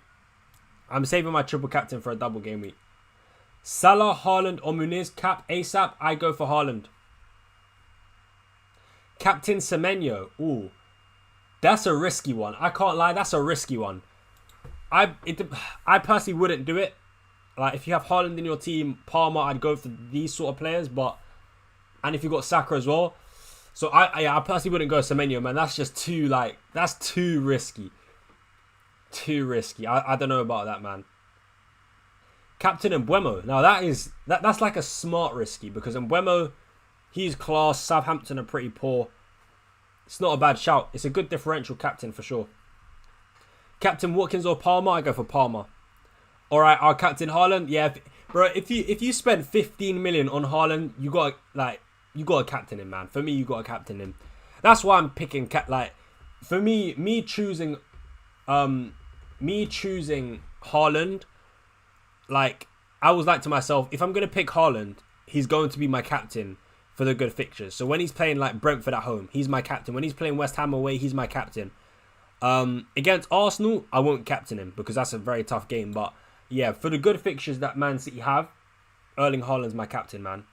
Salah, Haaland, or Muniz, cap ASAP. I go for Haaland. Captain Semenyo. Ooh. That's a risky one. I can't lie. That's a risky one. I personally wouldn't do it. Like, if you have Haaland in your team, Palmer, I'd go for these sort of players. And if you got Saka as well. So, I personally wouldn't go Semenyo, man. That's just that's too risky. I don't know about that, man. Captain Mbeumo. Now, that's like a smart risky. Because Mbeumo... He's class. Southampton are pretty poor. It's not a bad shout. It's a good differential captain for sure. Captain Watkins or Palmer? I go for Palmer. All right, our captain Haaland. Yeah, bro. If you spend 15 million on Haaland, you got to captain him, man. For me, you got to captain him. That's why I'm picking for me choosing Haaland. Like, I was like to myself, if I'm gonna pick Haaland, he's going to be my captain for the good fixtures. So when he's playing like Brentford at home, he's my captain. When he's playing West Ham away, he's my captain. Against Arsenal, I won't captain him because that's a very tough game. But yeah, for the good fixtures that Man City have, Erling Haaland's my captain, man.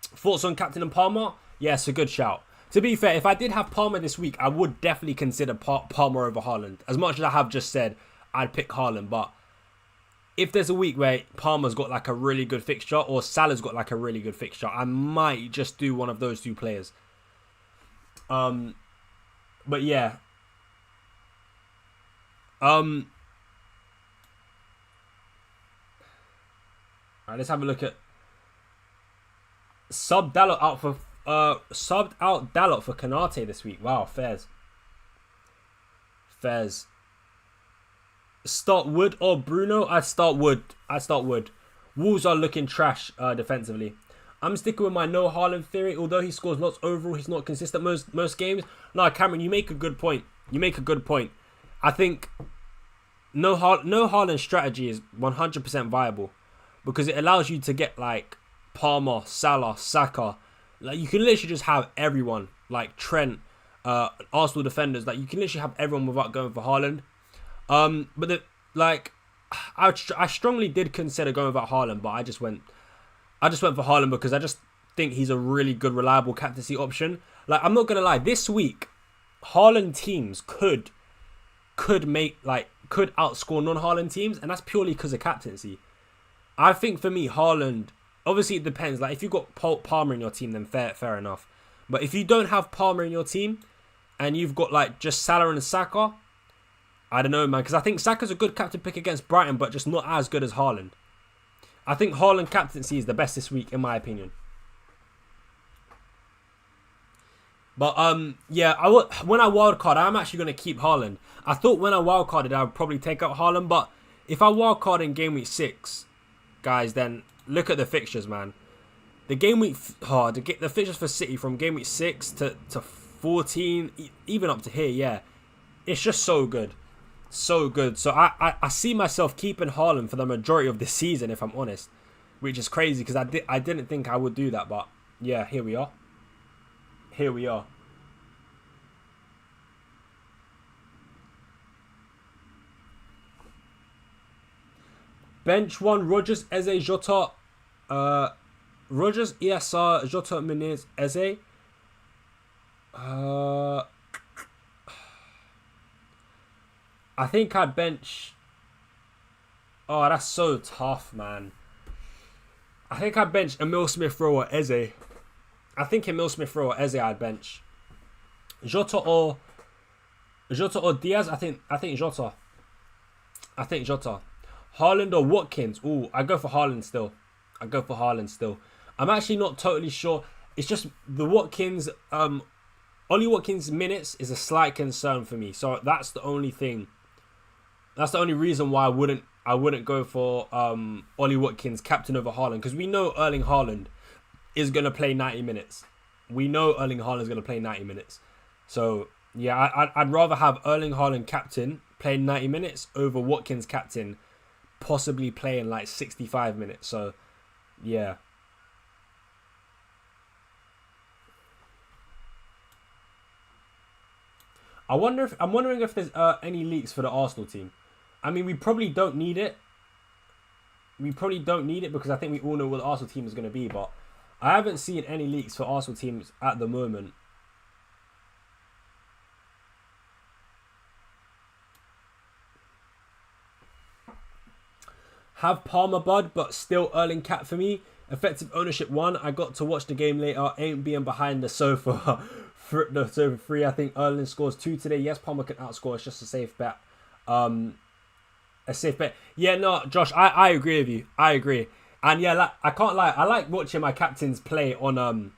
Thoughts on Captain and Palmer? Yes, a good shout. To be fair, if I did have Palmer this week, I would definitely consider Palmer over Haaland. As much as I have just said, I'd pick Haaland. But if there's a week where Palmer's got like a really good fixture or Salah's got like a really good fixture, I might just do one of those 2 players. But yeah. Alright, let's have a look at Sub Dalot out for subbed out Dalot for Kanate this week. Wow, fairs. Fairs. Start Wood or Bruno? I'd start Wood. Wolves are looking trash defensively. I'm sticking with my no Haaland theory. Although he scores lots overall, he's not consistent most games. No, Cameron, you make a good point. I think no Haaland strategy is 100% viable because it allows you to get like Palmer, Salah, Saka. Like you can literally just have everyone like Trent, Arsenal defenders. Like you can literally have everyone without going for Haaland. But I strongly did consider going for Haaland, but I just went for Haaland because I just think he's a really good, reliable captaincy option. Like I'm not gonna lie, this week Haaland teams could outscore non-Haaland teams, and that's purely because of captaincy. I think for me, Haaland, obviously it depends. Like if you've got Palmer in your team, then fair enough. But if you don't have Palmer in your team and you've got like just Salah and Saka, I don't know, man, because I think Saka's a good captain pick against Brighton, but just not as good as Haaland. I think Haaland captaincy is the best this week, in my opinion. But yeah, when I wildcard, I'm actually going to keep Haaland. I thought when I wildcarded, I would probably take out Haaland, but if I wildcard in game week 6, guys, then look at the fixtures, man. The game week, the fixtures for City from game week 6 to 14, even up to here, yeah, it's just so good. So good. So I see myself keeping Haaland for the majority of the season, if I'm honest, which is crazy because I didn't think I would do that, but yeah, here we are. Bench 1, Rodgers, Eze, Jota. Rodgers, ESR, Jota, Menez, Eze. I think I'd bench... Oh, that's so tough, man. I think I'd bench Emil Smith-Rowe or Eze. I'd bench. Jota or Diaz? I think Jota. Haaland or Watkins? Ooh, I go for Haaland still. I'm actually not totally sure. It's just the Watkins... Ollie Watkins' minutes is a slight concern for me. So that's the only thing. That's the only reason why I wouldn't go for Ollie Watkins captain over Haaland, because we know Erling Haaland is going to play 90 minutes. So yeah, I'd rather have Erling Haaland captain playing 90 minutes over Watkins captain possibly playing like 65 minutes. So yeah. I'm wondering if there's any leaks for the Arsenal team. I mean, we probably don't need it. Because I think we all know what the Arsenal team is going to be. But I haven't seen any leaks for Arsenal teams at the moment. Have Palmer bud, but still Erling Cat for me. Effective ownership 1. I got to watch the game later. Ain't being behind the sofa. The sofa 3. I think Erling scores 2 today. Yes, Palmer can outscore. It's just a safe bet. Yeah, no, Josh, I agree with you. I agree. And yeah, like, I can't lie. I like watching my captains play on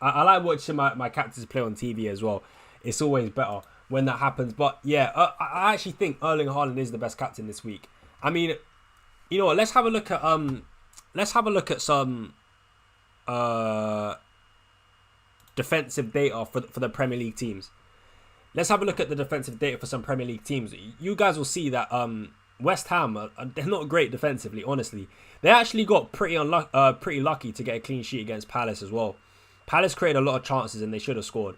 I like watching my captains play on TV as well. It's always better when that happens. But yeah, I actually think Erling Haaland is the best captain this week. I mean, you know what? Let's have a look at some defensive data for the Premier League teams. Let's have a look at the defensive data for some Premier League teams. You guys will see that West Ham, they're not great defensively, honestly. They actually got pretty lucky to get a clean sheet against Palace as well. Palace created a lot of chances and they should have scored.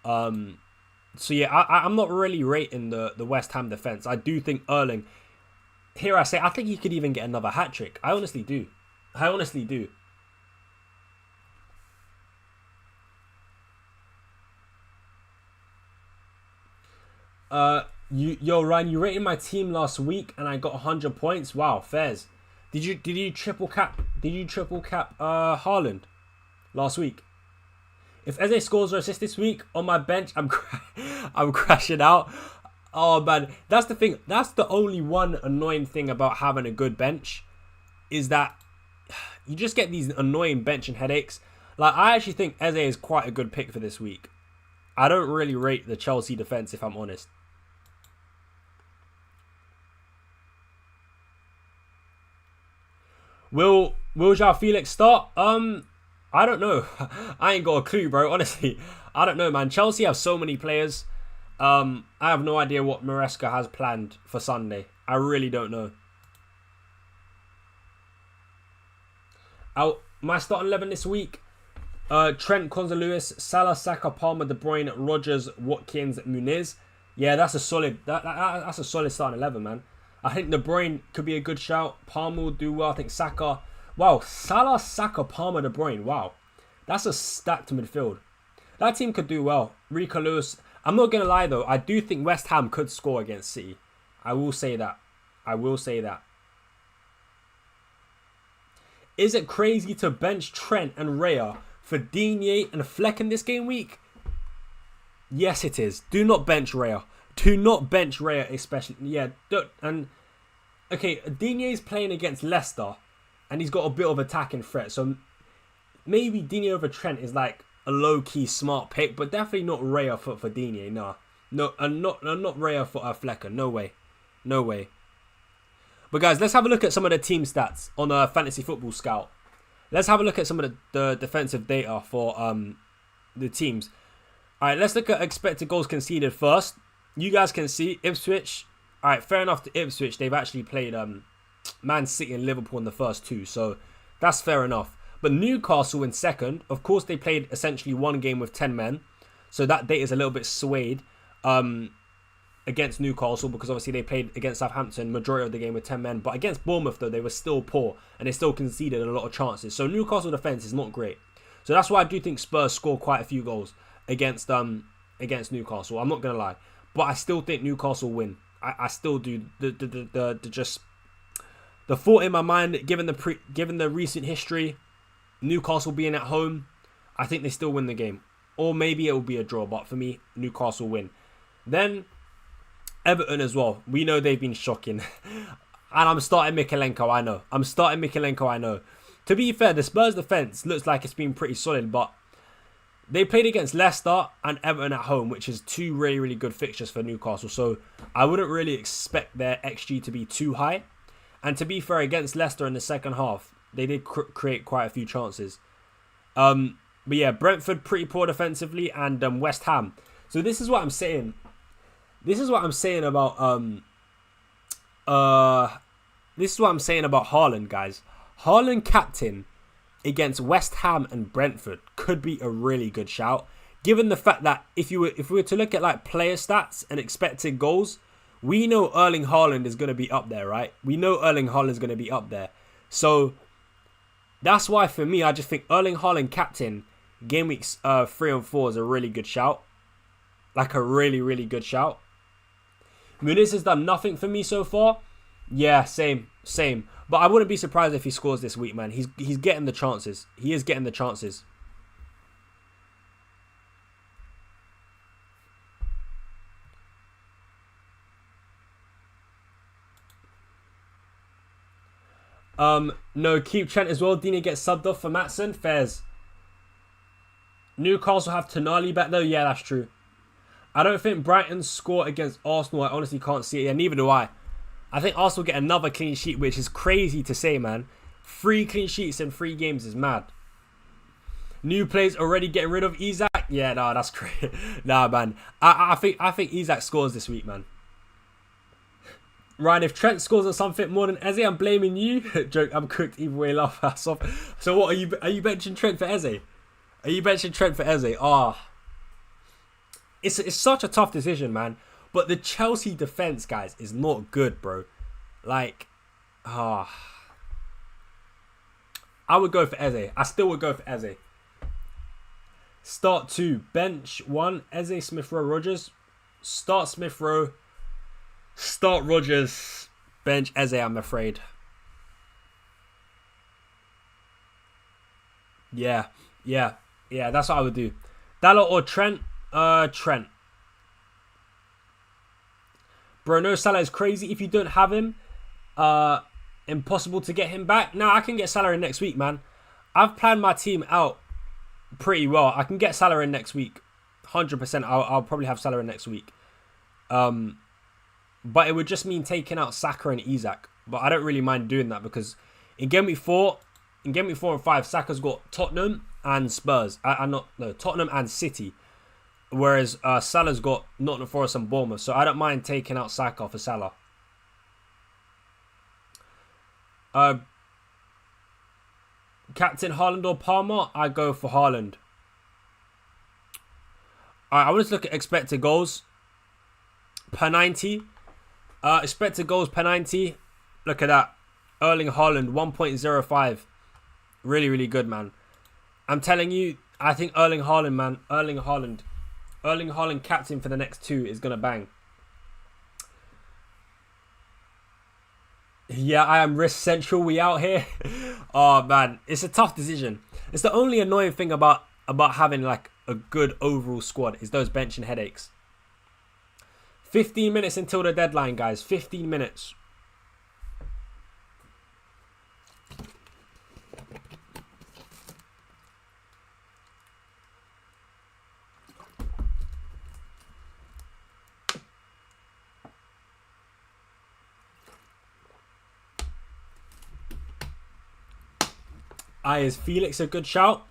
So yeah, I'm not really rating the West Ham defence. I do think Erling, here I say, I think he could even get another hat-trick. I honestly do. Yo Ryan, you rated my team last week and I got 100 points. Wow, fairs. Did you triple cap Haaland last week? If Eze scores or assists this week on my bench, I'm crashing out. Oh man, that's the thing. That's the only one annoying thing about having a good bench, is that you just get these annoying benching headaches. Like, I actually think Eze is quite a good pick for this week. I don't really rate the Chelsea defense, if I'm honest. Will João Felix start? I don't know. I ain't got a clue, bro. Honestly, I don't know, man. Chelsea have so many players. I have no idea what Maresca has planned for Sunday. I really don't know. My starting 11 this week. Trent, Konza-Lewis, Salah, Saka, Palmer, De Bruyne, Rodgers, Watkins, Muniz. Yeah, that's a solid. That's a solid starting 11, man. I think De Bruyne could be a good shout. Palmer will do well. I think Saka. Wow, Salah, Saka, Palmer, De Bruyne. Wow, that's a stacked midfield. That team could do well. Rico Lewis. I'm not gonna lie though. I do think West Ham could score against City. I will say that. I will say that. Is it crazy to bench Trent and Raya for Digne and Fleck in this game week? Yes, it is. Do not bench Raya. Do not bench Raya, especially. Yeah, and okay, Digne is playing against Leicester, and he's got a bit of attacking threat. So maybe Digne over Trent is like a low-key smart pick, but definitely not Raya for Digne. Nah, no, and not Raya for Flecker. No way, no way. But guys, let's have a look at some of the team stats on Fantasy Football Scout. Let's have a look at some of the defensive data for the teams. All right, let's look at expected goals conceded first. You guys can see Ipswich. All right, fair enough to Ipswich. They've actually played Man City and Liverpool in the first two, so that's fair enough. But Newcastle in second. Of course, they played essentially one game with 10 men, so that data is a little bit swayed against Newcastle because obviously they played against Southampton majority of the game with 10 men. But against Bournemouth, though, they were still poor and they still conceded a lot of chances. So Newcastle defence is not great. So that's why I do think Spurs score quite a few goals against Newcastle. I'm not going to lie. But I still think Newcastle win. I still do. The thought in my mind, given the recent history, Newcastle being at home, I think they still win the game. Or maybe it will be a draw. But for me, Newcastle win. Then Everton as well. We know they've been shocking. And I'm starting Mikalenko, I know. To be fair, the Spurs defence looks like it's been pretty solid, but they played against Leicester and Everton at home, which is two really, really good fixtures for Newcastle. So I wouldn't really expect their XG to be too high. And to be fair, against Leicester in the second half, they did create quite a few chances. But yeah, Brentford pretty poor defensively, and West Ham. So this is what I'm saying. This is what I'm saying about Haaland, guys. Haaland captain against West Ham and Brentford could be a really good shout. Given the fact that if we were to look at like player stats and expected goals, we know Erling Haaland is going to be up there, right? We know Erling Haaland is going to be up there. So that's why for me, I just think Erling Haaland captain game weeks 3 and 4 is a really good shout. Like a really, really good shout. Muniz has done nothing for me so far. Yeah, same. But I wouldn't be surprised if he scores this week, man. He's getting the chances. He is getting the chances. No, keep Trent as well. Dina gets subbed off for Maatson. Fairs. Newcastle have Tonali back though. Yeah, that's true. I don't think Brighton score against Arsenal. I honestly can't see it. Yeah, neither do I. I think Arsenal get another clean sheet, which is crazy to say, man. 3 clean sheets in 3 games is mad. New players already getting rid of Isak. Yeah, nah, that's crazy. Nah, man. I think Isak scores this week, man. Ryan, if Trent scores on something more than Eze, I'm blaming you. Joke, I'm cooked either way. Laugh ass off. So what are you benching Trent for Eze? Are you benching Trent for Eze? It's such a tough decision, man. But the Chelsea defense, guys, is not good, bro. Like, I would go for Eze. I still would go for Eze. Start 2. Bench 1. Eze, Smith Rowe, Rodgers. Start Smith Rowe. Start Rodgers. Bench Eze, I'm afraid. Yeah. That's what I would do. Dalot or Trent? Trent. Bro, no, Salah is crazy. If you don't have him, impossible to get him back. Now I can get Salah in next week, man. I've planned my team out pretty well. I can get Salah in next week. 100%. I'll probably have Salah in next week. But it would just mean taking out Saka and Isak. But I don't really mind doing that because in game week 4 and 5, Saka's got Tottenham and Spurs. Tottenham and City. Whereas Salah's got Nottingham Forest and Bournemouth. So I don't mind taking out Saka for Salah. Captain Haaland or Palmer? I go for Haaland. Alright, I want to look at expected goals per 90. Expected goals per 90. Look at that. Erling Haaland, 1.05. Really, really good, man. I'm telling you, I think Erling Haaland, man. Erling Haaland captain for the next 2 is going to bang. Yeah, I am risk central. We out here. Oh, man. It's a tough decision. It's the only annoying thing about having like a good overall squad is those benching headaches. 15 minutes until the deadline, guys. 15 minutes. Is Felix a good shout?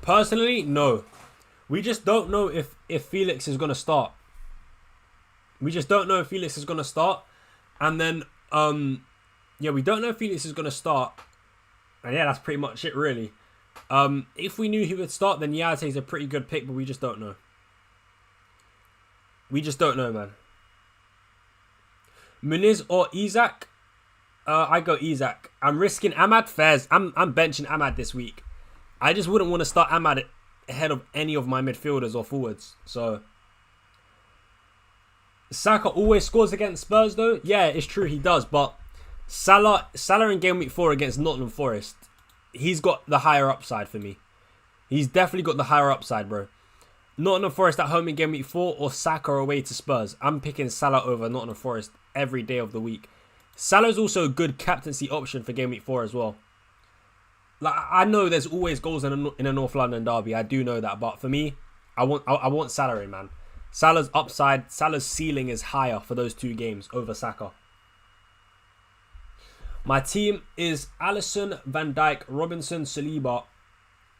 Personally, no. We just don't know if Felix is going to start. We just don't know if Felix is going to start. And then, yeah, we don't know if Felix is going to start. And yeah, that's pretty much it, really. If we knew he would start, then Yate is a pretty good pick, but we just don't know. We just don't know, man. Muniz or Isak? I go Isak. I'm risking Ahmad. Fairs. I'm benching Ahmad this week. I just wouldn't want to start Ahmad ahead of any of my midfielders or forwards. So Saka always scores against Spurs, though. Yeah, it's true, he does. But Salah in game week 4 against Nottingham Forest, he's got the higher upside for me. He's definitely got the higher upside, bro. Nottingham Forest at home in game week 4 or Saka away to Spurs. I'm picking Salah over Nottingham Forest every day of the week. Salah's also a good captaincy option for game week 4 as well. Like, I know there's always goals in a North London derby. I do know that, but for me, I want Salah in, man. Salah's upside, Salah's ceiling is higher for those 2 games over Saka. My team is Alisson, Van Dijk, Robinson, Saliba,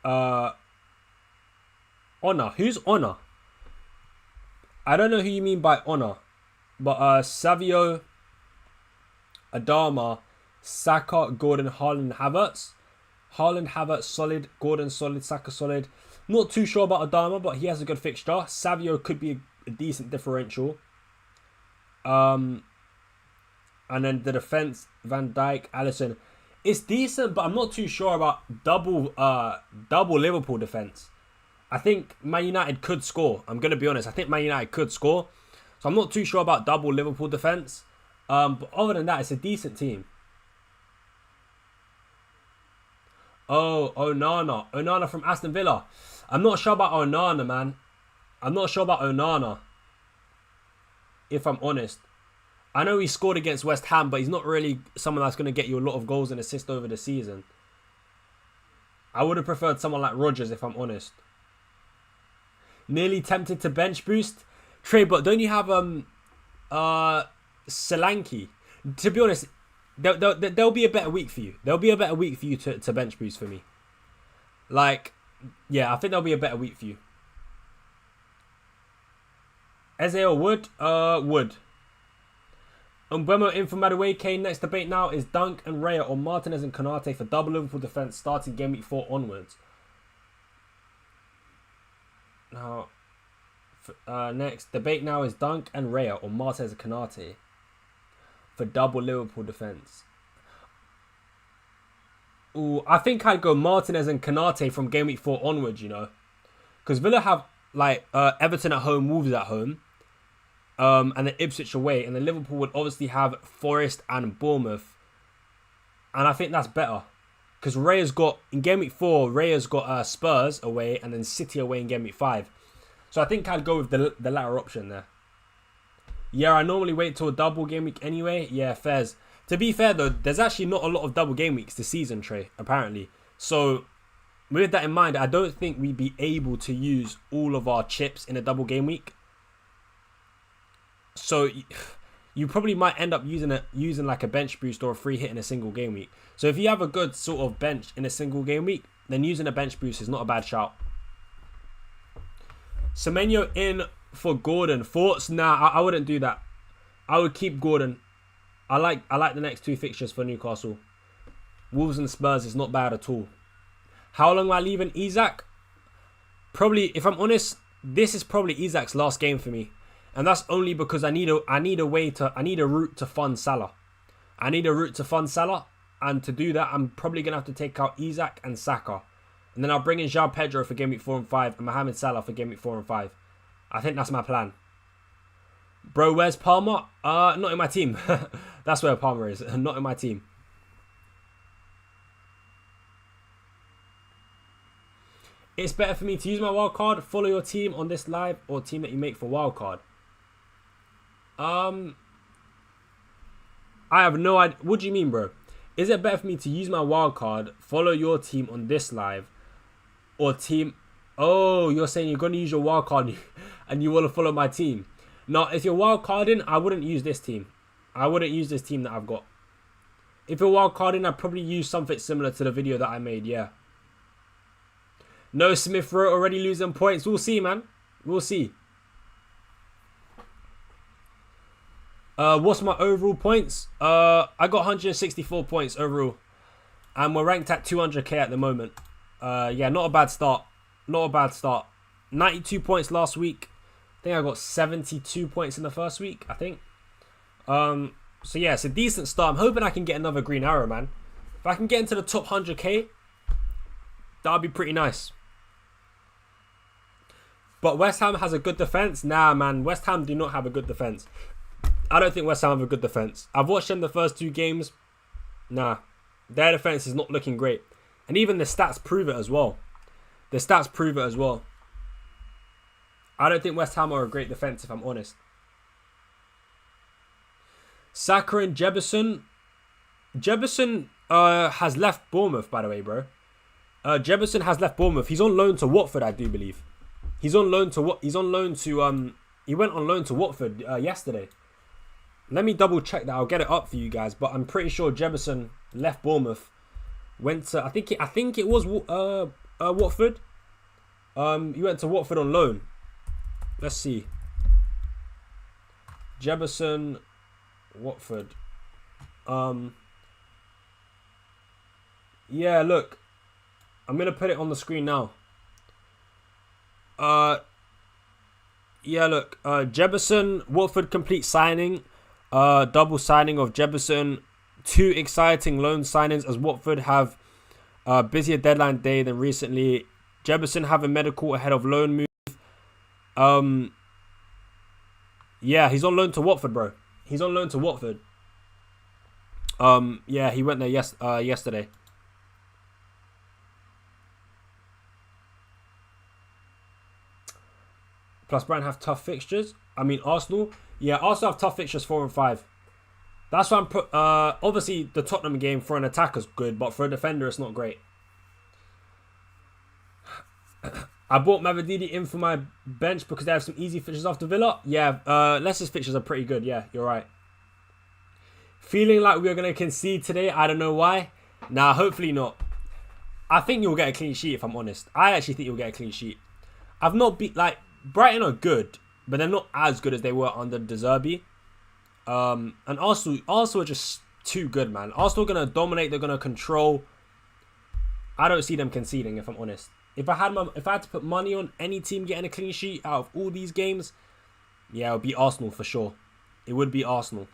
Honor. Who's Honor? I don't know who you mean by Honor, but Savio, Adama, Saka, Gordon, Haaland, Havertz. Haaland, Havertz, solid. Gordon, solid. Saka, solid. Not too sure about Adama, but he has a good fixture. Savio could be a decent differential. And then the defense, Van Dijk, Alisson. It's decent, but I'm not too sure about double Liverpool defense. I think Man United could score. I'm going to be honest. I think Man United could score. So I'm not too sure about double Liverpool defense. But other than that, it's a decent team. Oh, Onana. Onana from Aston Villa. I'm not sure about Onana, man. I'm not sure about Onana. If I'm honest. I know he scored against West Ham, but he's not really someone that's going to get you a lot of goals and assists over the season. I would have preferred someone like Rodgers, if I'm honest. Nearly tempted to bench boost. Trey, but don't you have Solanke? To be honest, there'll be a better week for you. There'll be a better week for you to bench boost for me. Like, yeah, I think there'll be a better week for you. Eze or Wood? Wood. Mbeumo in for Madueke. Next debate now is Dunk and Raya or Martinez and Konate for double Liverpool defence starting game week 4 onwards. Now, next debate now is Dunk and Raya or Martinez and Konate for double Liverpool defence. Ooh, I think I'd go Martinez and Konate from game week 4 onwards, you know. Because Villa have like Everton at home, Wolves at home. And then Ipswich away. And then Liverpool would obviously have Forest and Bournemouth. And I think that's better. Because Raya's got, in game week 4, Raya's got Spurs away and then City away in game week 5. So I think I'd go with the latter option there. Yeah, I normally wait till a double game week anyway. Yeah, fairs. To be fair though, there's actually not a lot of double game weeks this season, Trey, apparently. So with that in mind, I don't think we'd be able to use all of our chips in a double game week. So you probably might end up using like a bench boost or a free hit in a single game week. So if you have a good sort of bench in a single game week, then using a bench boost is not a bad shout. Semenyo in for Gordon. Thoughts? Nah, I wouldn't do that. I would keep Gordon. I like the next 2 fixtures for Newcastle. Wolves and Spurs is not bad at all. How long am I leaving Isak? Probably, if I'm honest, this is probably Isak's last game for me. And that's only because I need a route to fund Salah. I need a route to fund Salah. And to do that, I'm probably going to have to take out Isak and Saka. And then I'll bring in João Pedro for game week 4 and 5. And Mohamed Salah for game week 4 and 5. I think that's my plan. Bro, where's Palmer? Not in my team. That's where Palmer is. Not in my team. It's better for me to use my wildcard, follow your team on this live, or team that you make for wildcard. I have no idea. What do you mean, bro? Is it better for me to use my wildcard, follow your team on this live, or team... Oh, you're saying you're going to use your wildcard and you want to follow my team. Now, if you're wildcarding, I wouldn't use this team. I wouldn't use this team that I've got. If you're wildcarding, I'd probably use something similar to the video that I made, yeah. No Smith Rowe already losing points. We'll see, man. We'll see. What's my overall points? I got 164 points overall. And we're ranked at 200k at the moment. Yeah, not a bad start. Not a bad start. 92 points last week. I think I got 72 points in the first week, I think. So yeah, it's a decent start. I'm hoping I can get another green arrow, man. If I can get into the top 100k, that would be pretty nice. But West Ham has a good defence? Nah, man. West Ham do not have a good defence. I don't think West Ham have a good defence. I've watched them the first 2 games. Nah. Their defence is not looking great. And even the stats prove it as well. The stats prove it as well. I don't think West Ham are a great defence, if I'm honest. Saka and Jebison. Jebison has left Bournemouth, by the way, bro. Jebison has left Bournemouth. He's on loan to Watford, I do believe. He's on loan to he went on loan to Watford yesterday. Let me double check that. I'll get it up for you guys, but I'm pretty sure Jebison left Bournemouth. Went to I think it was Watford. He went to Watford on loan. Let's see. Jebison, Watford. Yeah, look. I'm gonna put it on the screen now. Yeah, look. Jebison, Watford complete signing. Double signing of Jebison. 2 exciting loan signings as Watford have busier deadline day than recently. Jebison having medical ahead of loan move. Yeah, he's on loan to Watford, bro. He's on loan to Watford. Yeah, he went there yesterday. Plus, Brighton have tough fixtures. I mean, Arsenal. Yeah, Arsenal have tough fixtures 4 and 5. That's why I'm obviously the Tottenham game for an attacker's good, but for a defender, it's not great. I bought Mavididi in for my bench because they have some easy fixtures after Villa. Yeah, Leicester's fixtures are pretty good. Yeah, you're right. Feeling like we're going to concede today. I don't know why. Nah, hopefully not. I think you'll get a clean sheet, if I'm honest. I actually think you'll get a clean sheet. I've not beat... Like, Brighton are good, but they're not as good as they were under De Zerbi. And Arsenal are just too good, man. Arsenal are going to dominate. They're going to control. I don't see them conceding, if I'm honest. If I had to put money on any team getting a clean sheet out of all these games, yeah, it would be Arsenal for sure. It would be Arsenal.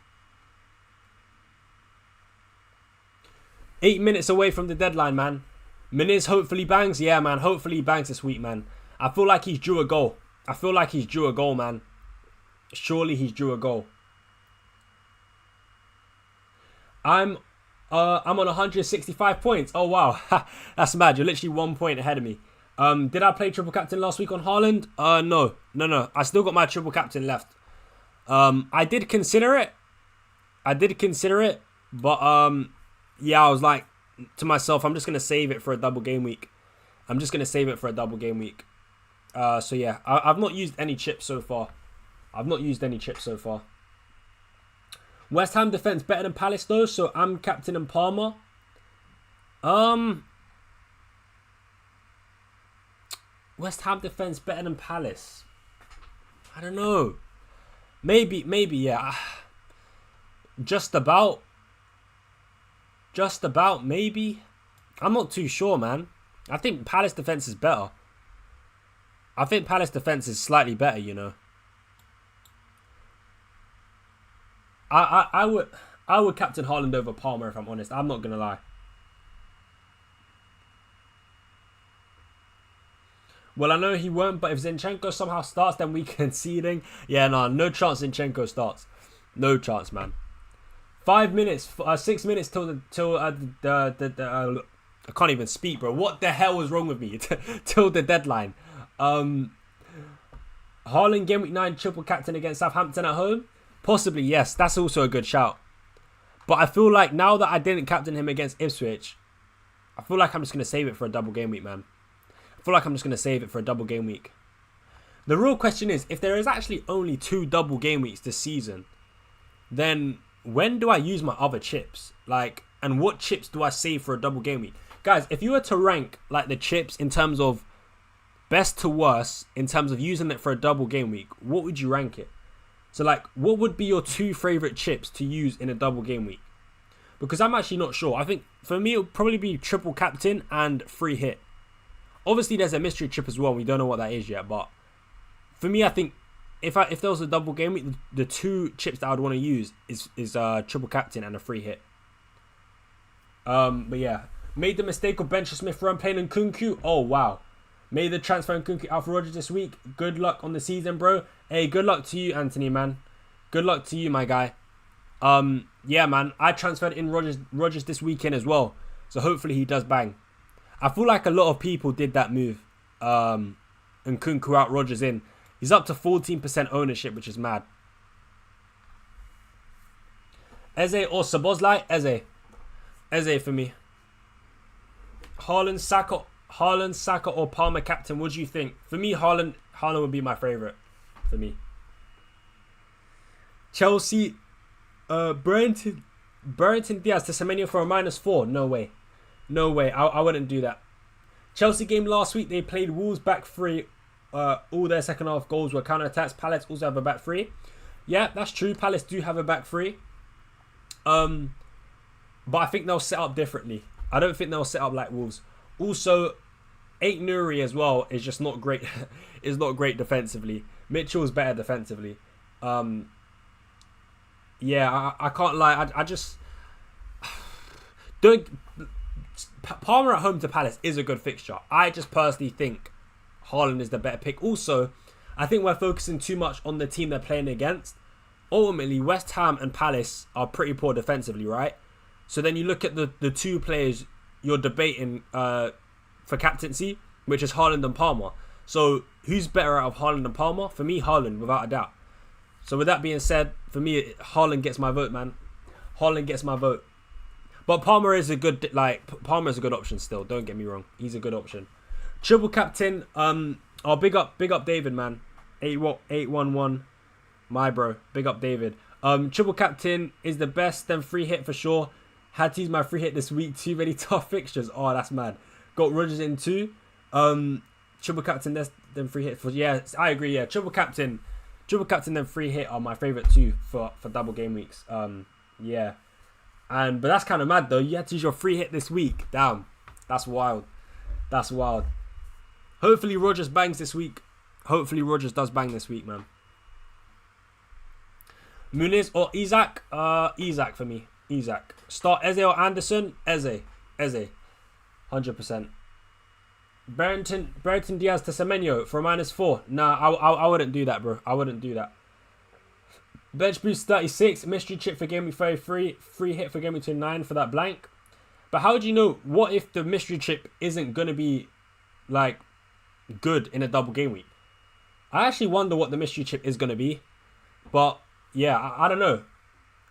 8 minutes away from the deadline, man. Muniz hopefully bangs. Yeah, man. Hopefully he bangs this week, man. I feel like he's due a goal. Man. Surely he's due a goal. I'm on 165 points. Oh, wow. That's mad. You're literally 1 point ahead of me. Did I play triple captain last week on Haaland? No. I still got my triple captain left. I did consider it. But, yeah, I was like to myself, I'm just going to save it for a double game week. I'm just going to save it for a double game week. So yeah, I've not used any chips so far. West Ham defense better than Palace though, so I'm captaining Palmer. West Ham defense better than Palace. I don't know. Maybe, yeah. Just about, maybe. I'm not too sure, man. I think Palace defense is better. I think Palace defense is slightly better, you know. I would captain Haaland over Palmer if I'm honest. I'm not gonna lie. Well, I know he won't, but if Zinchenko somehow starts, then we conceding. Yeah, no chance Zinchenko starts. No chance, man. 5 minutes, 6 minutes till I can't even speak, bro. What the hell was wrong with me? Till the deadline. Haaland game week 9 triple captain against Southampton at home. Possibly, yes. That's also a good shout. But I feel like now that I didn't captain him against Ipswich, I feel like I'm just gonna save it for a double game week, man. The real question is, if there is actually only 2 double game weeks this season, then when do I use my other chips? Like, and what chips do I save for a double game week? Guys, if you were to rank like the chips in terms of best to worst, in terms of using it for a double game week, what would you rank it? So like, what would be your 2 favorite chips to use in a double game week? Because I'm actually not sure. I think for me, it'll probably be triple captain and free hit. Obviously, there's a mystery chip as well. We don't know what that is yet. But for me, I think if there was a double game week, the 2 chips that I'd want to use is triple captain and a free hit. But yeah, made the mistake of bench Smith Rowe playing Nkunku. Oh wow, made the transfer Nkunku out for Rodgers this week. Good luck on the season, bro. Hey, good luck to you, Anthony, man. Good luck to you, my guy. Yeah, man. I transferred in Rodgers this weekend as well. So hopefully he does bang. I feel like a lot of people did that move. Nkunku out, Rodgers in. He's up to 14% ownership, which is mad. Eze or Szoboszlai? Eze for me. Haaland, Saka or Palmer captain. What do you think? For me, Haaland would be my favourite. For me. Chelsea, Burrington Diaz to Semenyo for a -4. No way. I wouldn't do that. Chelsea game last week, they played Wolves back 3. All their second half goals were counter-attacks. Palace also have a back 3. Yeah, that's true. Palace do have a back 3. But I think they'll set up differently. I don't think they'll set up like Wolves. Also, Ait Nouri as well is just not great. Is not great defensively. Mitchell's better defensively. Yeah, I can't lie. I just don't. Palmer at home to Palace is a good fixture. I just personally think Haaland is the better pick. Also, I think we're focusing too much on the team they're playing against. Ultimately, West Ham and Palace are pretty poor defensively, right? So then you look at the 2 players you're debating for captaincy, which is Haaland and Palmer. So who's better out of Haaland and Palmer? For me, Haaland, without a doubt. So with that being said, for me, Haaland gets my vote, man. Haaland gets my vote. But Palmer is a good option still. Don't get me wrong. He's a good option. Triple captain. Big up David, man. 811. My bro. Big up David. Triple captain is the best. Then free hit for sure. Had to use my free hit this week. Too many tough fixtures. Oh, that's mad. Got Rodgers in 2. Triple captain. Then free hit for. Yeah, I agree. Yeah, triple captain. Then free hit are my favorite 2 for double game weeks. Yeah. But that's kind of mad though. You had to use your free hit this week. Damn. That's wild. Hopefully Rodgers bangs this week. Hopefully Rodgers does bang this week, man. Muniz or Isak? Isak for me. Isak. Start Eze or Anderson? Eze. 100%. Burrington Diaz to Semenyo for a -4. Nah, I wouldn't do that, bro. I wouldn't do that. Bench boost 36. Mystery chip for game week 33. Free hit for game week 29 for that blank. But how do you know? What if the mystery chip isn't going to be like good in a double game week? I actually wonder what the mystery chip is going to be. But yeah, I don't know.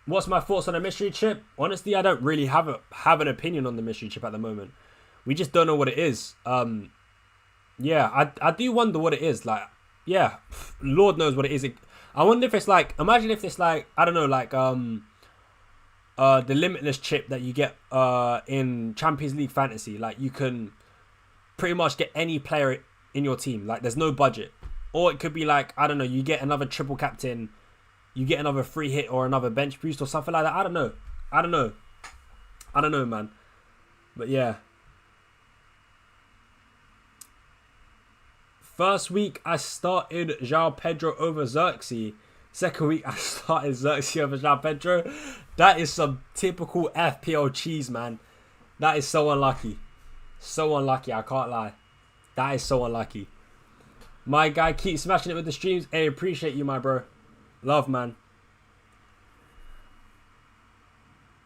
What's my thoughts on a mystery chip? Honestly, I don't really have an opinion on the mystery chip at the moment. We just don't know what it is. Yeah, I do wonder what it is. Like, yeah, Lord knows what it is. I wonder if it's like, imagine if it's like, I don't know, like the limitless chip that you get in Champions League Fantasy. Like, you can pretty much get any player in your team. Like, there's no budget. Or it could be like, I don't know, you get another triple captain, you get another free hit or another bench boost or something like that. I don't know. I don't know, man. But yeah. First week, I started João Pedro over Xerxes. Second week, I started Xerxes over João Pedro. That is some typical FPL cheese, man. That is so unlucky. So unlucky, I can't lie. That is so unlucky. My guy keeps smashing it with the streams. Hey, appreciate you, my bro. Love, man.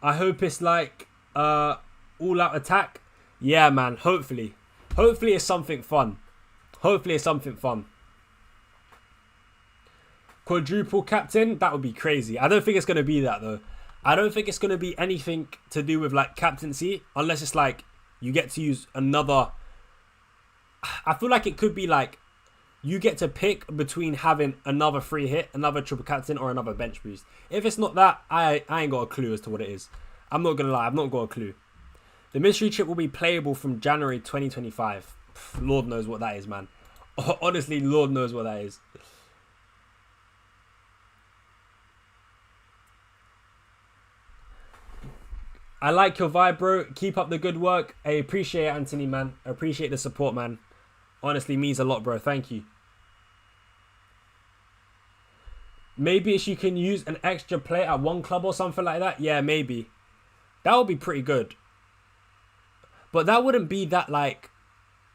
I hope it's like all-out attack. Yeah, man. Hopefully. Hopefully it's something fun. Hopefully it's something fun. Quadruple captain, that would be crazy. I don't think it's going to be that, though. I don't think it's going to be anything to do with, like, captaincy. Unless it's, like, you get to use another... I feel like it could be, like, you get to pick between having another free hit, another triple captain, or another bench boost. If it's not that, I ain't got a clue as to what it is. I'm not going to lie, I've not got a clue. The mystery chip will be playable from January 2025. Lord knows what that is, man. Honestly, Lord knows what that is. I like your vibe, bro. Keep up the good work. I appreciate it, Anthony, man. I appreciate the support, man. Honestly, means a lot, bro. Thank you. Maybe if you can use an extra player at one club or something like that. Yeah, maybe. That would be pretty good. But that wouldn't be that, like...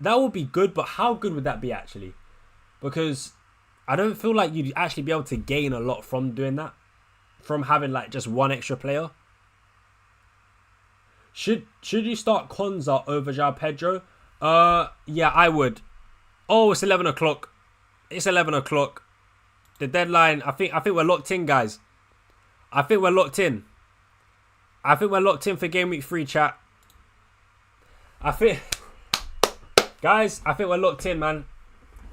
That would be good, but how good would that be, actually? Because I don't feel like you'd actually be able to gain a lot from doing that. From having, like, just one extra player. Should you start Konza over João Pedro? Yeah, I would. Oh, it's 11 o'clock. It's 11 o'clock. The deadline, I think we're locked in, guys. I think we're locked in. I think we're locked in for Game Week 3, chat. Guys, I think we're locked in, man.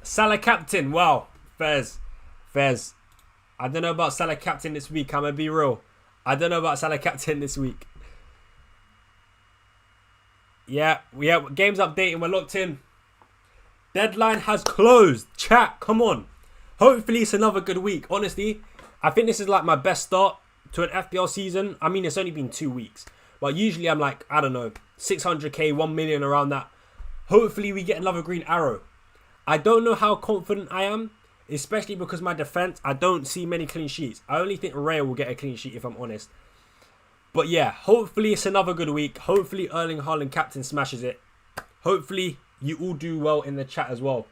Salah captain. Wow. Fairs. I don't know about Salah captain this week. I'm going to be real. I don't know about Salah captain this week. Yeah, game's updating. We're locked in. Deadline has closed. Chat, come on. Hopefully it's another good week. Honestly, I think this is like my best start to an FPL season. I mean, it's only been 2 weeks. But usually I'm like, I don't know, 600k, 1 million around that. Hopefully we get another green arrow. I don't know how confident I am, especially because my defense, I don't see many clean sheets. I only think Raya will get a clean sheet if I'm honest. But yeah, hopefully it's another good week. Hopefully Erling Haaland captain smashes it. Hopefully you all do well in the chat as well.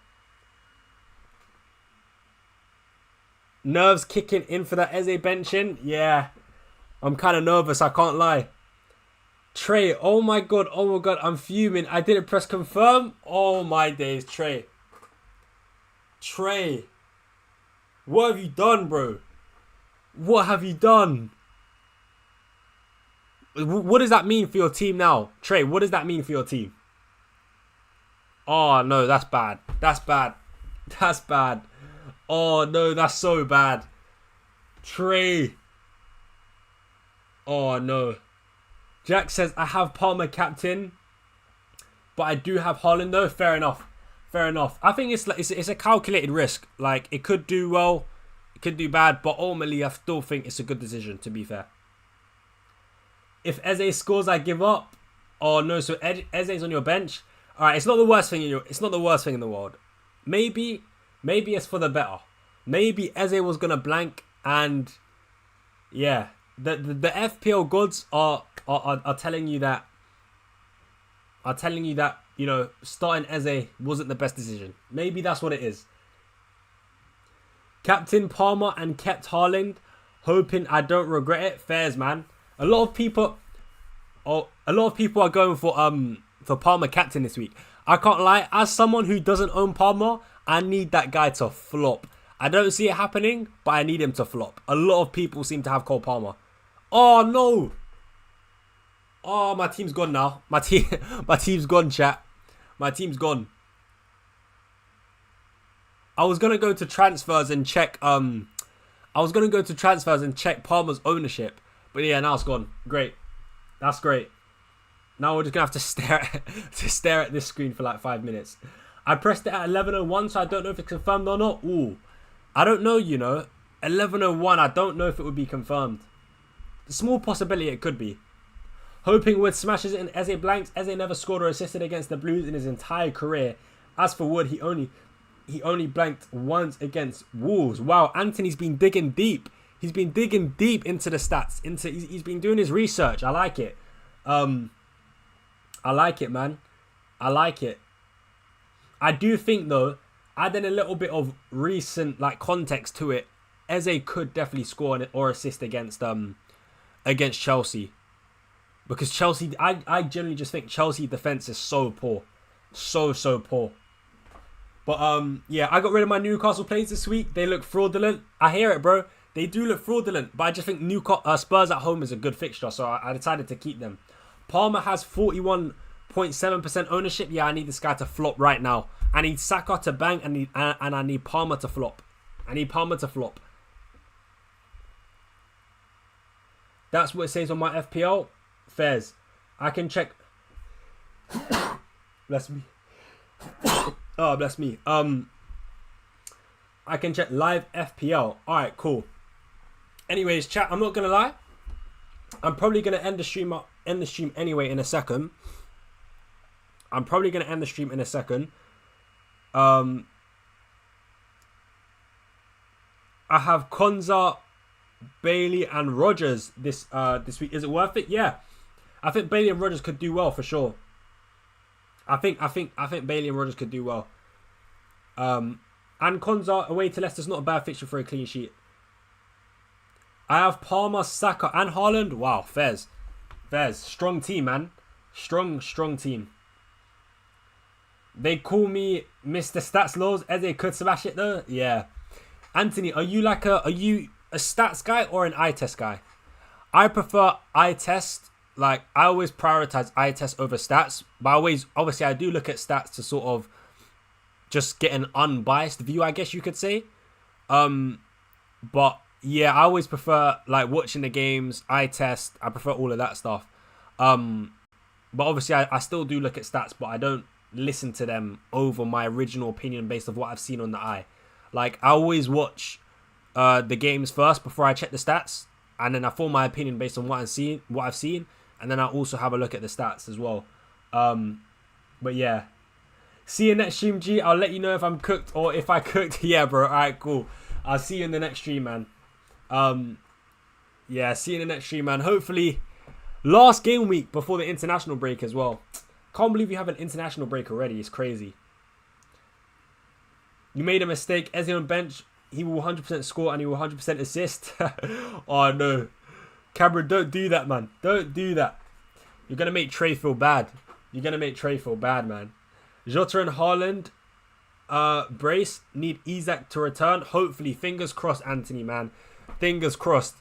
Nerves kicking in for that Eze benching. Yeah, I'm kind of nervous, I can't lie. Trey, oh my god, I'm fuming. I didn't press confirm. Oh my days, Trey. What have you done, bro? What have you done? What does that mean for your team now? Trey, what does that mean for your team? Oh no, that's bad. That's bad. Oh no, that's so bad. Trey. Oh no. Jack says, I have Palmer captain, but I do have Haaland though. Fair enough. I think it's a calculated risk. Like, it could do well, it could do bad, but ultimately I still think it's a good decision, to be fair. If Eze scores, I give up. Oh no, so Eze's on your bench. Alright, it's not the worst thing in the world. Maybe it's for the better. Maybe Eze was gonna blank, and yeah, the FPL gods are telling you that. You know, starting Eze wasn't the best decision. Maybe that's what it is. Captain Palmer and kept Haaland, hoping I don't regret it. Fairs, man. A lot of people are going for Palmer captain this week. I can't lie. As someone who doesn't own Palmer, I need that guy to flop. I don't see it happening, but I need him to flop. A lot of people seem to have Cole Palmer. Oh no. Oh, my team's gone now. My team's gone, chat. My team's gone. I was gonna go to transfers and check. I was gonna go to transfers and check Palmer's ownership, but yeah, now it's gone. Great, that's great. Now we're just gonna have to stare at this screen for like 5 minutes. I pressed it at 11:01, so I don't know if it's confirmed or not. Ooh, I don't know. 11:01. I don't know if it would be confirmed. Small possibility it could be. Hoping Wood smashes it in Eze blanks. Eze never scored or assisted against the Blues in his entire career. As for Wood, he only blanked once against Wolves. Wow, Anthony's been digging deep. He's been digging deep into the stats. He's been doing his research. I like it. I like it, man. I like it. I do think though, adding a little bit of recent context to it, Eze could definitely score or assist against Chelsea. Because Chelsea, I generally just think Chelsea defense is so poor. So poor. But yeah, I got rid of my Newcastle players this week. They look fraudulent. I hear it, bro. They do look fraudulent. But I just think Spurs at home is a good fixture. So I decided to keep them. Palmer has 41.7% ownership. Yeah, I need this guy to flop right now. I need Saka to bang and I need Palmer to flop. That's what it says on my FPL. Fairs. I can check. Bless me. Oh, bless me. I can check live FPL. Alright, cool. Anyways, chat, I'm not gonna lie. I'm probably gonna end the stream anyway in a second. I have Konza, Bailey, and Rogers this week. Is it worth it? Yeah. I think Bailey and Rogers could do well for sure. I think Bailey and Rogers could do well. And Konza away to Leicester's not a bad fixture for a clean sheet. I have Palmer, Saka, and Haaland. Wow, Fez. Strong team, man. Strong team. They call me Mr. Stats Laws. Eze could smash it though. Yeah. Anthony, are you a stats guy or an eye test guy? I prefer eye test. I always prioritize eye test over stats. But obviously I do look at stats to sort of just get an unbiased view, I guess you could say. But yeah, I always prefer watching the games, eye test. I prefer all of that stuff. But obviously I still do look at stats, but I don't listen to them over my original opinion based on what I've seen on the eye. I always watch the games first before I check the stats, and then I form my opinion based on what I've seen, and then I also have a look at the stats as well. But yeah, see you next stream, G. I'll let you know if I'm cooked or if I cooked. Yeah, bro. All right, cool. I'll see you in the next stream, man. Yeah, see you in the next stream, man. Hopefully, last game week before the international break as well. Can't believe you have an international break already. It's crazy. You made a mistake. Eze on bench. He will 100% score and he will 100% assist. Oh, no. Cameron, don't do that, man. Don't do that. You're going to make Trey feel bad. Man. Jota and Haaland. Brace. Need Isak to return. Hopefully. Fingers crossed, Anthony, man. Fingers crossed.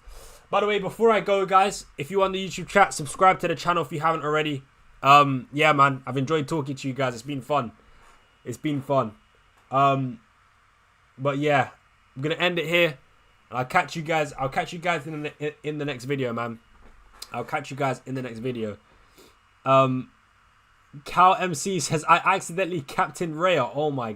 By the way, before I go, guys, if you're on the YouTube chat, subscribe to the channel if you haven't already. Yeah, man. I've enjoyed talking to you guys. It's been fun. But yeah, I'm gonna end it here. I'll catch you guys in the next video, man. Cal MC says I accidentally captained Raya. Oh my